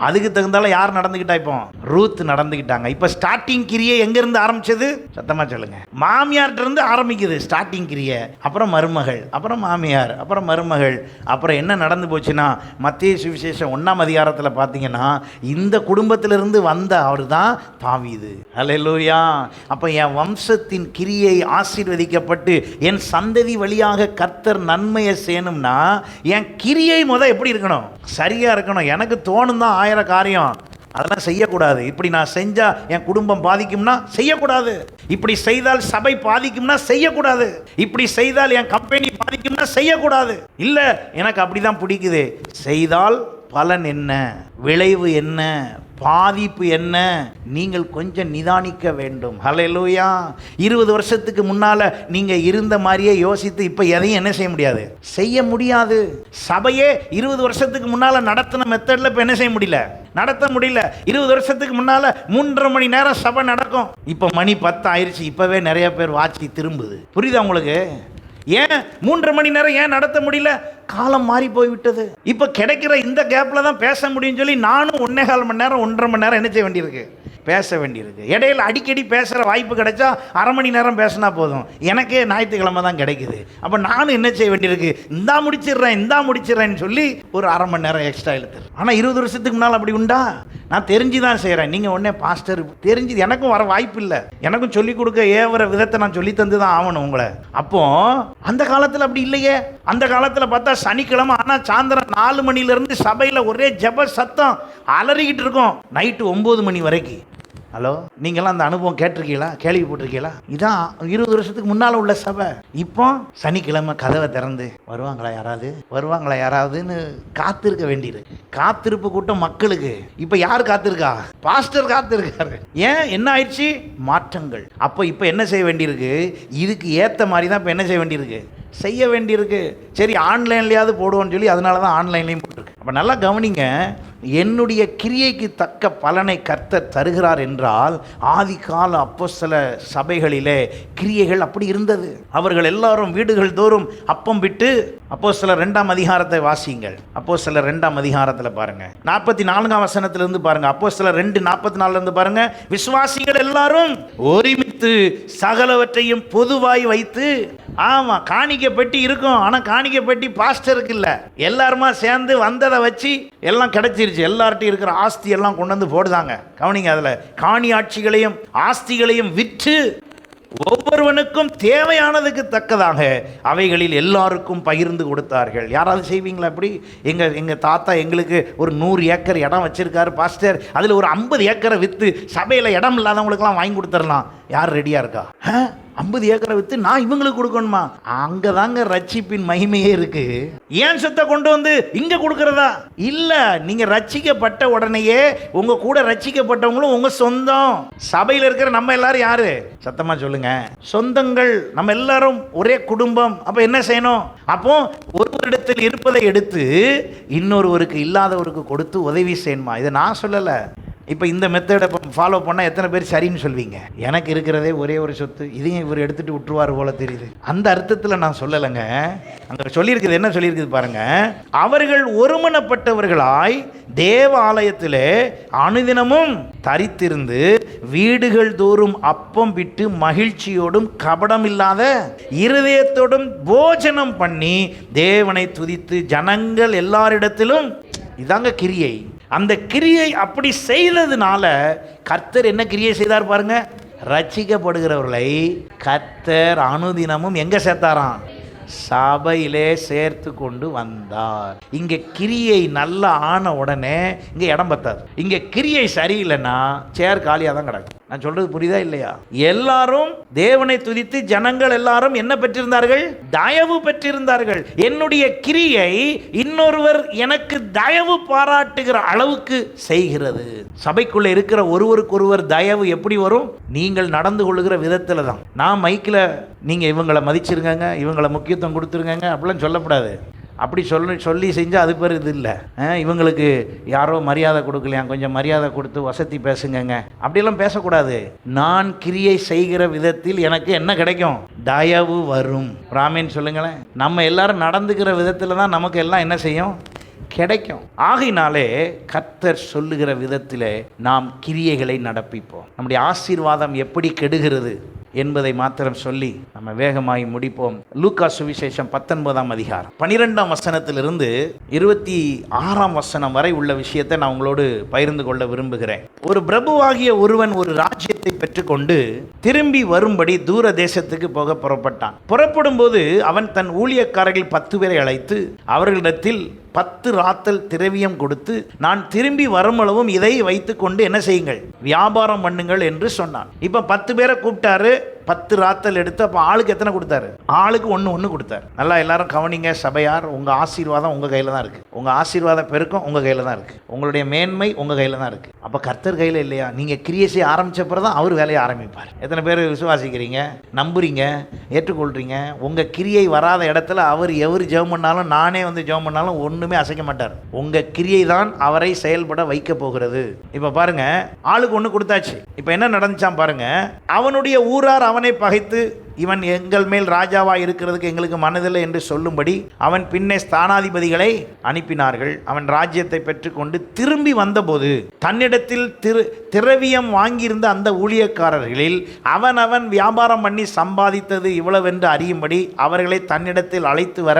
அதுக்கு தகுந்தால யார் நடந்துக்கிட்டா? இப்போ ரூத் நடந்துக்கிட்டாங்க. இப்போ ஸ்டார்டிங் கிரியை எங்கேருந்து ஆரம்பிச்சது? சத்தமாக சொல்லுங்க. மாமியார்கிட்ட இருந்து ஆரம்பிக்குது ஸ்டார்டிங் கிரியை. அப்புறம் மருமகள், அப்புறம் மாமியார், அப்புறம் மருமகள். அப்புறம் என்ன நடந்து போச்சுன்னா, மத்தேயு சுவிசேஷம் 1ஆம் அதிகாரத்தில் பார்த்தீங்கன்னா, இந்த குடும்பத்திலிருந்து வந்த அவர் தான் தாவீது. அல்லேலூயா. அப்போ என் வம்சத்தின் கிரியை ஆசீர்வதிக்கப்பட்டு என் சந்ததி வழியாக கர்த்தர் நன்மையை செய்யணும்னா என் கிரியை எப்படி இருக்கணும்? சரியாக இருக்கணும். எனக்கு தோணும் தான் 1000 காரியம், அதெல்லாம் செய்யக்கூடாது. இப்படி நான் செஞ்சா என் குடும்பம் பாதிக்கும்னா செய்யக்கூடாது. இப்படி செய்தால் சபை பாதிக்கும்னா செய்யக்கூடாது. இப்படி செய்தால் என் கம்பெனி பாதிக்கும்னா செய்யக்கூடாது. இல்லை, எனக்கு அப்படிதான் பிடிக்குது. செய்தால் பலன் என்ன, விளைவு என்ன, பாதிப்பு என்ன, நீங்கள் கொஞ்சம் நிதானிக்க வேண்டும். ஹல்லேலூயா. 20 வருஷத்துக்கு முன்னால நீங்க இருந்த மாதிரியே யோசித்து இப்ப எதையும் என்ன செய்ய முடியாது, செய்ய முடியாது. சபையே 20 வருஷத்துக்கு முன்னால நடத்தின மெத்தட்ல இப்ப என்ன செய்ய முடியல, நடத்த முடியல. 20 வருஷத்துக்கு முன்னால 3.5 மணி நேரம் சபை நடக்கும், இப்ப மணி 10 ஆயிடுச்சு. இப்பவே நிறைய பேர் வாட்சி திரும்புது. புரியுதா உங்களுக்கு? ஏன் 3.5 மணி நேரம் ஏன் நடத்த முடியல? காலம் மாறி போய்விட்டது. இப்ப கிடைக்கிற இந்த கேப்ல தான் பேச முடியும் சொல்லி நானும் 1.25 மணி நேரம் 1.5 மணி நேரம் என்ன செய்ய வேண்டியிருக்கு, பேச வேண்டியிருக்கு. இடையில அடிக்கடி பேசுகிற வாய்ப்பு கிடைச்சா 1/2 மணி நேரம் பேசினா போதும். எனக்கே ஞாயிற்றுக்கிழமை தான் கிடைக்குது. அப்போ நானும் என்ன செய்ய வேண்டியிருக்கு, இந்தா முடிச்சிடுறேன்னு சொல்லி ஒரு 1/2 மணி நேரம் எக்ஸ்ட்ரா இழுத்துரு. ஆனால் 20 வருஷத்துக்கு முன்னால் அப்படி உண்டா? நான் தெரிஞ்சு தான் செய்கிறேன். நீங்கள் உடனே பாஸ்டர் தெரிஞ்சு, எனக்கும் வர வாய்ப்பு இல்லை. எனக்கும் சொல்லிக் கொடுக்க ஏவர விதத்தை நான் சொல்லி தந்து தான் ஆகணும் உங்களை. அப்போ அந்த காலத்தில் அப்படி இல்லையே. அந்த காலத்தில் பார்த்தா சனிக்கிழமை ஆனால் சாயந்தரம் 4 மணிலேருந்து சபையில் ஒரே ஜெப சத்தம் அலறிக்கிட்டு இருக்கும், நைட்டு 9 மணி வரைக்கும். ஹலோ, நீங்களாம் அந்த அனுபவம் கேட்டிருக்கீங்களா, கேள்விப்பட்டிருக்கீங்களா? இதான் 20 வருஷத்துக்கு முன்னால் உள்ள சபை. இப்போ சனிக்கிழமை கதவை திறந்து வருவாங்களா யாராவதுன்னு காத்திருக்க வேண்டியது. காத்திருப்பு கூட்டம் மக்களுக்கு. இப்போ யார் காத்திருக்கா? பாஸ்டர் காத்திருக்காரு. ஏன், என்ன ஆயிடுச்சு? மாற்றங்கள். அப்போ இப்போ என்ன செய்ய வேண்டியிருக்கு, இதுக்கு ஏற்ற மாதிரி தான் இப்போ என்ன செய்ய வேண்டியிருக்கு, செய்ய வேண்டியிருக்கு. சரி, ஆன்லைன்லையாவது போடுவோன்னு சொல்லி அதனால தான் ஆன்லைன்லையும் போட்டிருக்கு. அப்போ நல்லா கவனிங்க, என்னுடைய கிரியைக்கு தக்க பலனை கர்த்தர் தருகிறார் என்றால், ஆதி கால அப்போஸ்தல சபைகளிலே கிரியைகள் அப்படி இருந்தது. அவர்கள் எல்லாரும் வீடுகள் தோறும் அப்பம் விட்டு, அப்போஸ்தலர் 2ஆம் அதிகாரத்தை வாசியுங்கள். அப்போஸ்தலர் 2ஆம் அதிகாரத்தில் பாருங்க, 44ஆம் வசனத்திலிருந்து பாருங்க. அப்போஸ்தலர் 2:44 பாருங்க. விசுவாசிகள் எல்லாரும் ஒருமித்து சகலவற்றையும் பொதுவாய் வைத்து, ஆமா, காணிக்கை பெட்டி இருக்கும், ஆனா காணிக்கை பெட்டி பாஸ்டருக்கு இல்ல, எல்லாருமா சேர்ந்து வந்ததை வச்சு எல்லாம் கிடைச்சிருச்சு. எல்லார்ட்டையும் இருக்கிற ஆஸ்தி எல்லாம் கொண்டு வந்து போடுதாங்க. கவனிங்க, அதுல காணி ஆட்சிகளையும் ஆஸ்திகளையும் விற்று ஒவ்வொருவனுக்கும் தேவையானதுக்கு தக்கதாக அவைகளில் எல்லாருக்கும் பகிர்ந்து கொடுத்தார்கள். யாராவது செய்வீங்களா அப்படி? எங்க தாத்தா எங்களுக்கு ஒரு 100 ஏக்கர் இடம் வச்சிருக்காரு பாஸ்டர், அதுல ஒரு 50 ஏக்கரை வித்து சபையில இடம் இல்லாதவங்களுக்கெல்லாம் வாங்கி கொடுத்துடலாம். யார் ரெடியா இருக்கா? 50 ஏக்கரை வித்து நான் இவங்களுக்கு கொடுக்கணுமா? அங்கதாங்க ரட்சிப்பின் மகிமையே இருக்கு. ஏன் சொத்தை கொண்டு வந்து இங்க கொடுக்கறதா இல்ல. நீங்க ரட்சிக்கப்பட்ட உடனேயே உங்க கூட ரட்சிக்கப்பட்டவங்களும் உங்க சொந்தம். சபையில் இருக்கிற நம்ம எல்லாரும் யாரு? சத்தமா சொல்லுங்க, சொந்தங்கள். நம்ம எல்லாரும் ஒரே குடும்பம். அப்ப என்ன செய்யணும்? அப்போ ஒருவரிடத்தில் இருப்பதை எடுத்து இன்னொருவருக்கு இல்லாதவருக்கு கொடுத்து உதவி செய்யணுமா? இதை நான் சொல்லல. இப்போ இந்த மெத்தடை ஃபாலோ பண்ணால் எத்தனை பேர் சரின்னு சொல்வீங்க? எனக்கு இருக்கிறதே ஒரே ஒரு சொத்து, இதையும் இவர் எடுத்துகிட்டு விட்டுருவார் போல தெரியுது. அந்த அர்த்தத்தில் நான் சொல்லலைங்க. அங்கே சொல்லியிருக்குது, என்ன சொல்லியிருக்குது பாருங்க. அவர்கள் ஒருமனப்பட்டவர்களாய் தேவ ஆலயத்திலே அனுதினமும் தரித்திருந்து வீடுகள் தோறும் அப்பம் விட்டு மகிழ்ச்சியோடும் கபடமில்லாத இருதயத்தோடும் போஜனம் பண்ணி தேவனை துதித்து ஜனங்கள் எல்லாரிடத்திலும், இதாங்க கிரியை. அந்த கிரியை அப்படி செய்ததுனால கர்த்தர் என்ன கிரியை செய்தார் பாருங்க. ரட்சிக்கப்படுகிறவர்களை கர்த்தர் அனுதினமும் எங்க சேர்த்தாராம்? சபையிலே சேர்த்து கொண்டு வந்தார். இங்க கிரியை நல்லா ஆன உடனே இங்க இடம் பத்தாது. இங்க கிரியை சரியில்லைன்னா சேர் காலியாக தான் கிடக்கும். நான் சொல்றது புரியுதா இல்லையா? எல்லாரும் தேவனை துதித்து ஜனங்கள் எல்லாரும் என்ன பெற்றிருந்தார்கள்? தயவு பெற்றிருந்தார்கள். என்னுடைய கிரியை இன்னொருவர் எனக்கு தயவு பாராட்டுகிற அளவுக்கு செய்கிறது. சபைக்குள்ள இருக்கிற ஒருவருக்கொருவர் தயவு எப்படி வரும்? நீங்கள் நடந்து கொள்ளுகிற விதத்துல தான். நான் மைக்கில் நீங்க இவங்களை மதிச்சிருங்க, இவங்களை முக்கியத்துவம் கொடுத்துருங்க அப்படிலாம் சொல்லக்கூடாது. அப்படி சொல்லி செஞ்சால் அது பேர் இது இல்லை. இவங்களுக்கு யாரோ மரியாதை கொடுக்கலையா, கொஞ்சம் மரியாதை கொடுத்து வசதி பேசுங்கங்க அப்படியெல்லாம் பேசக்கூடாது. நான் கிரியை செய்கிற விதத்தில் எனக்கு என்ன கிடைக்கும்? தயவு வரும். ராமேன் சொல்லுங்களேன். நம்ம எல்லாரும் நடந்துக்கிற விதத்தில் தான் நமக்கு எல்லாம் என்ன செய்யும்? கிடைக்கும். ஆகையினாலே கர்த்தர் சொல்லுகிற விதத்திலே நாம் கிரியைகளை நடப்பிப்போம். நம்முடைய ஆசீர்வாதம் எப்படி கெடுகிறது என்பதை மாத்திரம் சொல்லி நம்ம வேகமாய் முடிப்போம். லூக்கா சுவிசேஷம் 19ஆம் அதிகாரம் 12ஆம் வசனத்திலிருந்து 26ஆம் வசனம் வரை உள்ள விஷயத்தை நான் உங்களோடு பகிர்ந்து கொள்ள விரும்புகிறேன். ஒரு பிரபுவாகிய ஒருவன் ஒரு ராஜ்யத்தை பெற்றுக்கொண்டு திரும்பி வரும்படி தூர தேசத்துக்கு போக புறப்பட்டான். புறப்படும் போது அவன் தன் ஊழியக்காரர்கள் 10 பேரை அழைத்து அவர்களிடத்தில் 10 ராத்தல் திரவியம் கொடுத்து, நான் திரும்பி வருமளவும் இதை வைத்து கொண்டு என்ன செய்யுங்கள்? வியாபாரம் பண்ணுங்கள் என்று சொன்னான். இப்ப 10 பேரை கூப்பிட்டாரு. 10 ராத்தல் எடுத்து அப்போ ஆளுக்கு எத்தனை கொடுத்தாரு? ஆளுக்கு ஒன்று கொடுத்தாரு. நல்லா எல்லாரும் கவனிங்க சபையார். உங்கள் ஆசீர்வாதம் உங்கள் கையில் தான் இருக்குது. உங்கள் ஆசீர்வாத பெருக்கம் உங்கள் கையில் தான் இருக்குது. உங்களுடைய மேன்மை உங்கள் கையில் தான் இருக்குது. அப்போ கர்த்தர் கையில் இல்லையா? நீங்கள் கிரியை செய்ய ஆரம்பித்தப்பறம் தான் அவர் வேலையை ஆரம்பிப்பார். எத்தனை பேர் விசுவாசிக்கிறீங்க, நம்புறீங்க, ஏற்றுக்கொள்கிறீங்க? உங்கள் கிரியை வராத இடத்துல அவர் எவர் ஜெபம் பண்ணாலும், நானே வந்து ஜெபம் பண்ணாலும் ஒன்றுமே அசைக்க மாட்டார். உங்கள் கிரியை தான் அவரை செயல்பட வைக்க போகிறது. இப்போ பாருங்க, ஆளுக்கு ஒன்று கொடுத்தாச்சு. இப்போ என்ன நடந்துச்சான் பாருங்க. அவனுடைய ஊரார் அவனை பகைத்து, இவன் எங்கள் மேல் ராஜாவா இருக்கிறதுக்கு எங்களுக்கு மனதில்லை என்று சொல்லும்படி அவன் பின்னே ஸ்தானாதிபதிகளை அனுப்பினார்கள். அவன் ராஜ்யத்தை பெற்றுக்கொண்டு திரும்பி வந்தபோது தன்னிடத்தில் திரவியம் வாங்கியிருந்த அந்த ஊழியக்காரர்களில் அவன் வியாபாரம் பண்ணி சம்பாதித்தது இவ்வளவென்று அறியும்படி அவர்களை தன்னிடத்தில் அழைத்து வர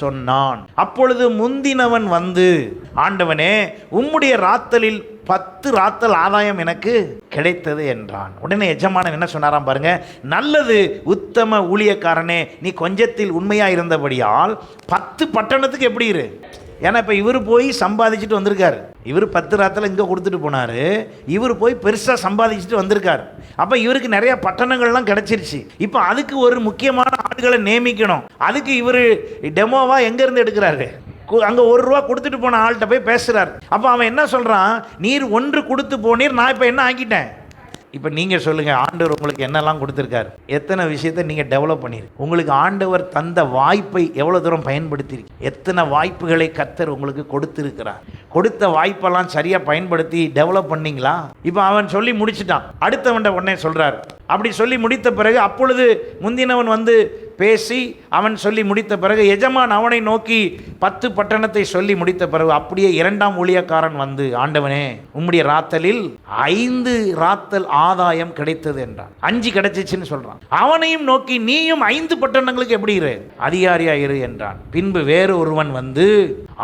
சொன்னான். அப்பொழுது முந்தினவன் வந்து, ஆண்டவனே, உம்முடைய ராத்தலில் 10 ராத்தல் ஆதாயம் எனக்கு கிடைத்தது என்றான். உடனே எஜமானன் என்ன சொன்னாராம் பாருங்க. நல்லது உத்தம ஊழியக்காரனே, நீ கொஞ்சத்தில் உண்மையா இருந்தபடியால் 10 பட்டணத்துக்கு எப்படி இரு. ஏன்னா இப்போ இவர் போய் சம்பாதிச்சுட்டு வந்திருக்காரு. இவர் 10 ராத்தல் இங்கே கொடுத்துட்டு போனார். இவர் போய் பெருசாக சம்பாதிச்சுட்டு வந்திருக்கார். அப்போ இவருக்கு நிறைய பட்டணங்கள்லாம் கிடைச்சிருச்சு. இப்போ அதுக்கு ஒரு முக்கியமான ஆளுகளை நியமிக்கணும். அதுக்கு இவர் டெமோவா எங்கேருந்து எடுக்கிறாரு? அங்கே 1 ரூபா கொடுத்துட்டு போன ஆள்கிட்ட போய் பேசுகிறார். அப்போ அவன் என்ன சொல்கிறான்? நீர் 1 கொடுத்து போனீர், நான் இப்போ என்ன ஆக்கிட்டேன்? இப்போ நீங்கள் சொல்லுங்கள், ஆண்டவர் உங்களுக்கு என்னெல்லாம் கொடுத்துருக்காரு? எத்தனை விஷயத்தை நீங்கள் டெவலப் பண்ணியிருக்கு? உங்களுக்கு ஆண்டவர் தந்த வாய்ப்பை எவ்வளோ தூரம் பயன்படுத்தியிருக்கு? எத்தனை வாய்ப்புகளை கர்த்தர் உங்களுக்கு கொடுத்துருக்கிறார்? கொடுத்த வாய்ப்பெல்லாம் சரியாக பயன்படுத்தி டெவலப் பண்ணிங்களா? இப்போ அவன் சொல்லி முடிச்சிட்டான். அடுத்தவன்ட்ட உடனே சொல்கிறார். அப்படி சொல்லி முடித்த பிறகு அப்பொழுது முந்தினவன் வந்து பேசி அவன் சொல்லி முடித்த பிறகு எஜமான் அவனை நோக்கி 10 பட்டணத்தை சொல்லி முடித்த பிறகு அப்படியே 2ஆம் ஊழியக்காரன் வந்து, ஆண்டவனே, உம்முடைய ராத்தலில் 5 ராத்தல் ஆதாயம் கிடைத்தது என்றான். 5 கிடைச்சிச்சுன்னு சொல்றான். அவனையும் நோக்கி, நீயும் 5 பட்டணங்களுக்கு எப்படி இரு, அதிகாரியா இரு என்றான். பின்பு வேறு ஒருவன் வந்து,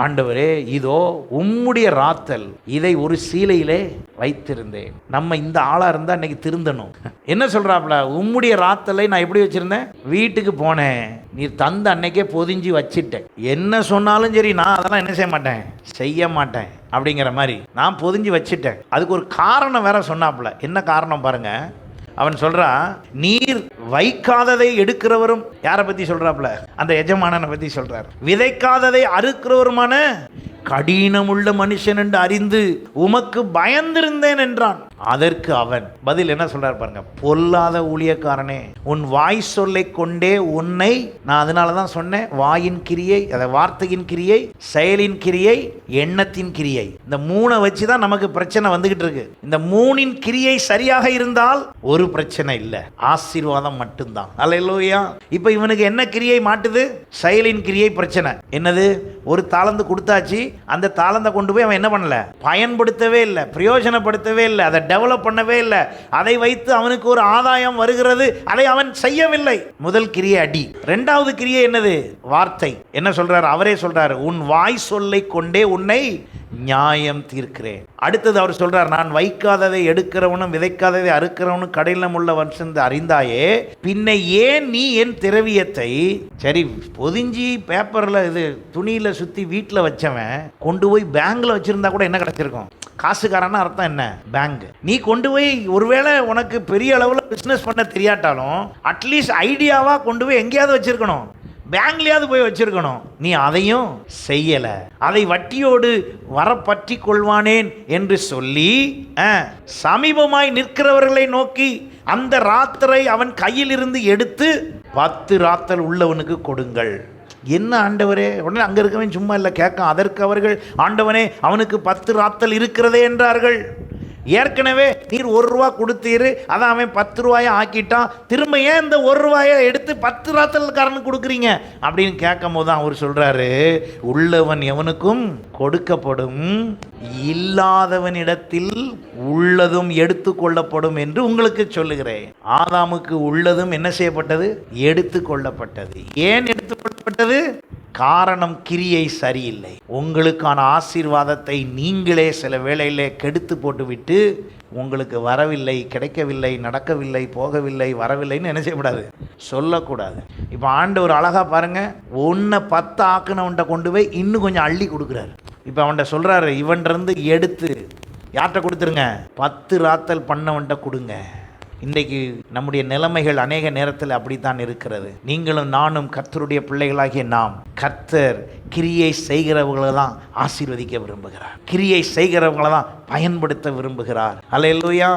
ஆண்டவரே, இதோ உம்முடைய ராத்தல், இதை ஒரு சீலையிலே வைத்திருந்தேன். நம்ம இந்த ஆளா இருந்தா இன்னைக்கு திருந்தணும். என்ன சொல்றாப்ல? உம்முடைய ராத்தலை நான் எப்படி வச்சிருந்தேன்? வீட்டுக்கு போனேன், நீ தந்த அன்னைக்கே பொதிஞ்சு வச்சிட்டேன். என்ன சொன்னாலும் சரி, நான் அதெல்லாம் என்ன செய்ய மாட்டேன் அப்படிங்கிற மாதிரி நான் பொதிஞ்சு வச்சிட்டேன். அதுக்கு ஒரு காரணம் வேற சொன்னாப்ல. என்ன காரணம் பாருங்க. அவன் சொல்றான், நீர் வைக்காததை எடுக்கிறவரும், யாரை பத்தி சொல்றாப்ல? அந்த எஜமானனை பத்தி சொல்றார். விதைக்காததை அறுக்கிறவருமான கடினமுள்ள மனுஷன் என்று அறிந்து உமக்கு பயந்திருந்தேன் என்றான். அதற்கு அவன் பதில் என்ன சொல்றார் பாருங்க. பொல்லாத ஊழியக்காரனே, உன் வாய் சொல்லை கொண்டே உன்னை, நான் அதனால தான் சொன்னேன், வாயின் கிரியை, அதை வார்த்தையின் கிரியை, செயலின் கிரியை, எண்ணத்தின் கிரியை, இந்த 3 வச்சு தான் நமக்கு பிரச்சனை வந்துகிட்டு இருக்கு. இந்த 3இன் கிரியை சரியாக இருந்தால் ஒரு பிரச்சனை இல்லை, ஆசீர்வாதம் மட்டும்தான். அல்லேலூயா. இப்போ இவனுக்கு என்ன கிரியை மாட்டுது? செயலின் கிரியை பிரச்சனை. என்னது? ஒரு தாளந்து கொடுத்தாச்சு, அந்த தாளந்தை கொண்டு போய் அவன் என்ன பண்ணல? பயன்படுத்தவே இல்லை, பிரயோஜனப்படுத்தவே இல்லை, அதை டெவலப் பண்ணவே இல்லை. அதை வைத்து அவனுக்கு ஒரு ஆதாயம் வருகிறது, அதை அவன் செய்யவில்லை. முதல் கிரியை அடி. இரண்டாவது கிரியை என்னது? வார்த்தை. என்ன சொல்றாரு? அவரே சொல்றாரு, உன் வாய் சொல்லை கொண்டே உன்னை நியாயம் தீர்க்கிறேன். அடுத்தது அவர் சொல்றார், நான் வைக்காததை எடுக்கிறவனும் விதைக்காததை அறுக்கிறவனும் கடையிலும் உள்ளவன் சென்று அறிந்தாயே, பின்ன ஏன் நீ என் திரவியத்தை, சரி பொதிஞ்சி பேப்பர்ல இது துணியில சுத்தி வீட்டில் வச்சவன் கொண்டு போய் பேங்க்ல வச்சிருந்தா கூட என்ன கிடைச்சிருக்கும்? காசுக்காரன்னா அர்த்தம் என்ன? பேங்க். நீ கொண்டு போய் ஒருவேளை உனக்கு பெரிய அளவில் பிஸ்னஸ் பண்ண தெரியாட்டாலும் அட்லீஸ்ட் ஐடியாவா கொண்டு போய் எங்கேயாவது வச்சிருக்கணும், பேங்க்லயாவது போய் வச்சிருக்கணும். நீ அதையும் செய்யல. அதை வட்டியோடு வரப்பற்றி கொள்வானேன் என்று சொல்லி சமீபமாய் நிற்கிறவர்களை நோக்கி அந்த ராத்தரை அவன் கையில் இருந்து எடுத்து 10 ராத்தல் உள்ளவனுக்கு கொடுங்கள். என்ன ஆண்டவரே? உடனே அங்க இருக்கவன் சும்மா இல்லை கேட்க. அதற்கு அவர்கள், ஆண்டவனே அவனுக்கு 10 ராத்தல் இருக்கிறதே என்றார்கள். ஏற்கனவே நீர் 1 ரூபா கொடுத்தீரு, அதான் அவன் 10 ரூபாயை ஆக்கிட்டான், திரும்ப ஏன் இந்த 1 ரூபாயை எடுத்து 10 ராத்தல்காரனுக்கு கொடுக்குறீங்க அப்படின்னு கேட்கும் போது தான் அவர் சொல்றாரு, உள்ளவன் எவனுக்கும் கொடுக்கப்படும், இல்லாதவனிடத்தில் உள்ளதும் எடுத்து கொள்ளப்படும் என்று உங்களுக்கு சொல்லுகிறேன். ஆதாமுக்கு உள்ளதும் என்ன செய்யப்பட்டது? எடுத்து கொள்ளப்பட்டது. ஏன் எடுத்து கொள்ளப்பட்டது? காரணம் கிரியை சரியில்லை. உங்களுக்கான ஆசீர்வாதத்தை நீங்களே சில வேளையிலே கெடுத்து போட்டுவிட்டு உங்களுக்கு வரவில்லை, கிடைக்கவில்லை, நடக்கவில்லை, போகவில்லை, வரவில்லைன்னு என்ன செய்யக்கூடாது? சொல்லக்கூடாது. இப்போ ஆண்டவர் அழகா பாருங்க, 1 10 ஆக்குனவன்ட்ட கொண்டு போய் இன்னும் கொஞ்சம் அள்ளி கொடுக்குறாரு. இப்போ அவன்கிட்ட சொல்றாரு, இவன்றிருந்து எடுத்து யார்கிட்ட கொடுத்துருங்க? 10 ராத்தல் பண்ணவன்ட்ட கொடுங்க. இன்றைக்கு நம்முடைய நிலைமைகள் அநேக நேரத்தில் அப்படித்தான் இருக்கிறது. நீங்களும் நானும் கர்த்தருடைய பிள்ளைகளாகிய நாம், கர்த்தர் கிரியை செய்கிறவங்களை தான் ஆசீர்வதிக்க விரும்புகிறார், கிரியை செய்கிறவங்களை தான் பயன்படுத்த விரும்புகிறார். அல்லேலூயா.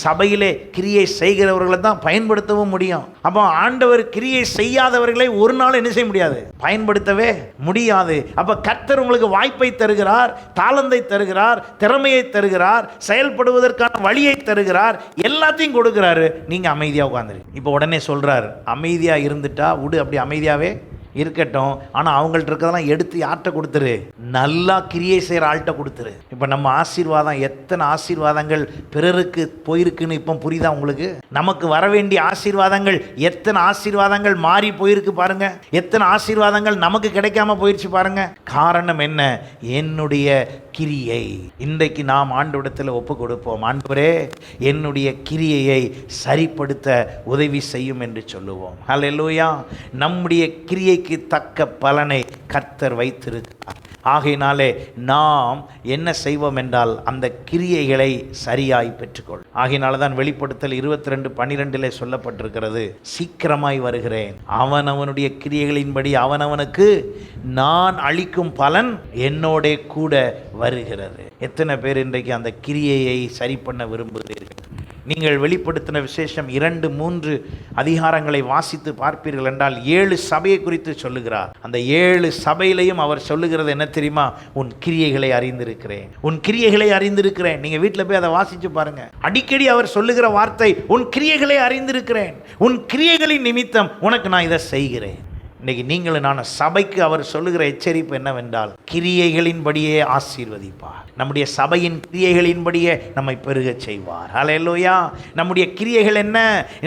சபையிலே கிரியை செய்கிறவர்களை தான் பயன்படுத்தவும் முடியும். அப்போ ஆண்டவர் கிரியை செய்யாதவர்களை ஒரு நாள் என்ன செய்ய முடியாது? பயன்படுத்தவே முடியாது. அப்போ கர்த்தர் உங்களுக்கு வாய்ப்பை தருகிறார், தாளந்தை தருகிறார், திறமையை தருகிறார், செயல்படுவதற்கான வழியை தருகிறார், எல்லாத்தையும் கொடுக்கிறாரு. நீங்க அமைதியா உட்கார்ந்து. இப்போ உடனே சொல்றாரு, அமைதியா இருந்துட்டா விடு, அப்படி அமைதியாவே இருக்கட்டும். ஆனால் அவங்கள்ட்ட இருக்கிறதெல்லாம் எடுத்து யார்கிட்ட கொடுத்துரு? நல்லா கிரியை செய்கிற ஆள்கிட்ட கொடுத்துரு. இப்போ நம்ம ஆசீர்வாதம், எத்தனை ஆசீர்வாதங்கள் பிறருக்கு போயிருக்குன்னு இப்போ புரியுதா உங்களுக்கு? நமக்கு வர வேண்டிய ஆசீர்வாதங்கள், எத்தனை ஆசீர்வாதங்கள் மாறி போயிருக்கு பாருங்க, எத்தனை ஆசீர்வாதங்கள் நமக்கு கிடைக்காம போயிடுச்சு பாருங்க. காரணம் என்ன? என்னுடைய கிரியை. இன்றைக்கு நாம் ஆண்டவரிடத்தில் ஒப்பு கொடுப்போம். ஆண்டவரே என்னுடைய கிரியையை சரிப்படுத்த உதவி செய்யும் என்று சொல்லுவோம். ஹல்லேலூயா. நம்முடைய கிரியைக்கு தக்க பலனை கர்த்தர் வைத்திருக்கிறார். ஆகையினாலே நாம் என்ன செய்வோம் என்றால் அந்த கிரியைகளை சரியாய் பெற்றுக்கொள். ஆகையினால தான் வெளிப்படுத்தல் 22:12 சொல்லப்பட்டிருக்கிறது, சீக்கிரமாய் வருகிறேன், அவனவனுடைய கிரியைகளின்படி அவனவனுக்கு நான் அளிக்கும் பலன் என்னோட கூட வருகிறது. எத்தனை பேர் இன்றைக்கு அந்த கிரியையை சரி பண்ண விரும்புகிறீர்கள்? நீங்கள் வெளிப்படுத்தின விசேஷம் 2-3 அதிகாரங்களை வாசித்து பார்ப்பீர்கள் என்றால் 7 சபையை குறித்து சொல்லுகிறார். அந்த 7 சபையிலையும் அவர் சொல்லுகிறது என்ன தெரியுமா? உன் கிரியைகளை அறிந்திருக்கிறேன், உன் கிரியைகளை அறிந்திருக்கிறேன். நீங்க வீட்டில் போய் அதை வாசிச்சு பாருங்க. அடிக்கடி அவர் சொல்லுகிற வார்த்தை, உன் கிரியைகளை அறிந்திருக்கிறேன், உன் கிரியைகளின் நிமித்தம் உனக்கு நான் இதை செய்கிறேன். இன்னைக்கு நீங்களும் நான் சபைக்கு அவர் சொல்லுகிற எச்சரிப்பு என்னவென்றால், கிரியைகளின்படியே ஆசீர்வதிப்பார். நம்முடைய சபையின் கிரியைகளின்படியே நம்மை பெருக செய்வார். ஹல்லேலூயா. நம்முடைய கிரியைகள் என்ன?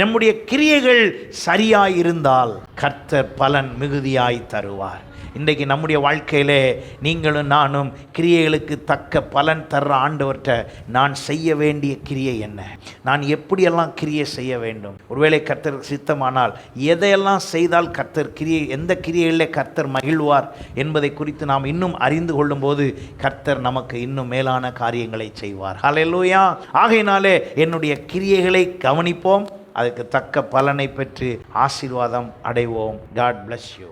நம்முடைய கிரியைகள் சரியாய் இருந்தால் கர்த்தர் பலன் மிகுதியாய் தருவார். இன்றைக்கு நம்முடைய வாழ்க்கையிலே நீங்களும் நானும் கிரியைகளுக்கு தக்க பலன் தர்ற ஆண்டவர்கிட்ட நான் செய்ய வேண்டிய கிரியை என்ன, நான் எப்படியெல்லாம் கிரியை செய்ய வேண்டும், ஒருவேளை கர்த்தர் சித்தமானால் எதையெல்லாம் செய்தால் கர்த்தர் கிரியை, எந்த கிரியையிலே கர்த்தர் மகிழ்வார் என்பதை குறித்து நாம் இன்னும் அறிந்து கொள்ளும்போது கர்த்தர் நமக்கு இன்னும் மேலான காரியங்களை செய்வார். ஹல்லேலூயா. ஆகையினாலே என்னுடைய கிரியைகளை கவனிப்போம், அதுக்கு தக்க பலனை பெற்று ஆசீர்வாதம் அடைவோம். God bless you.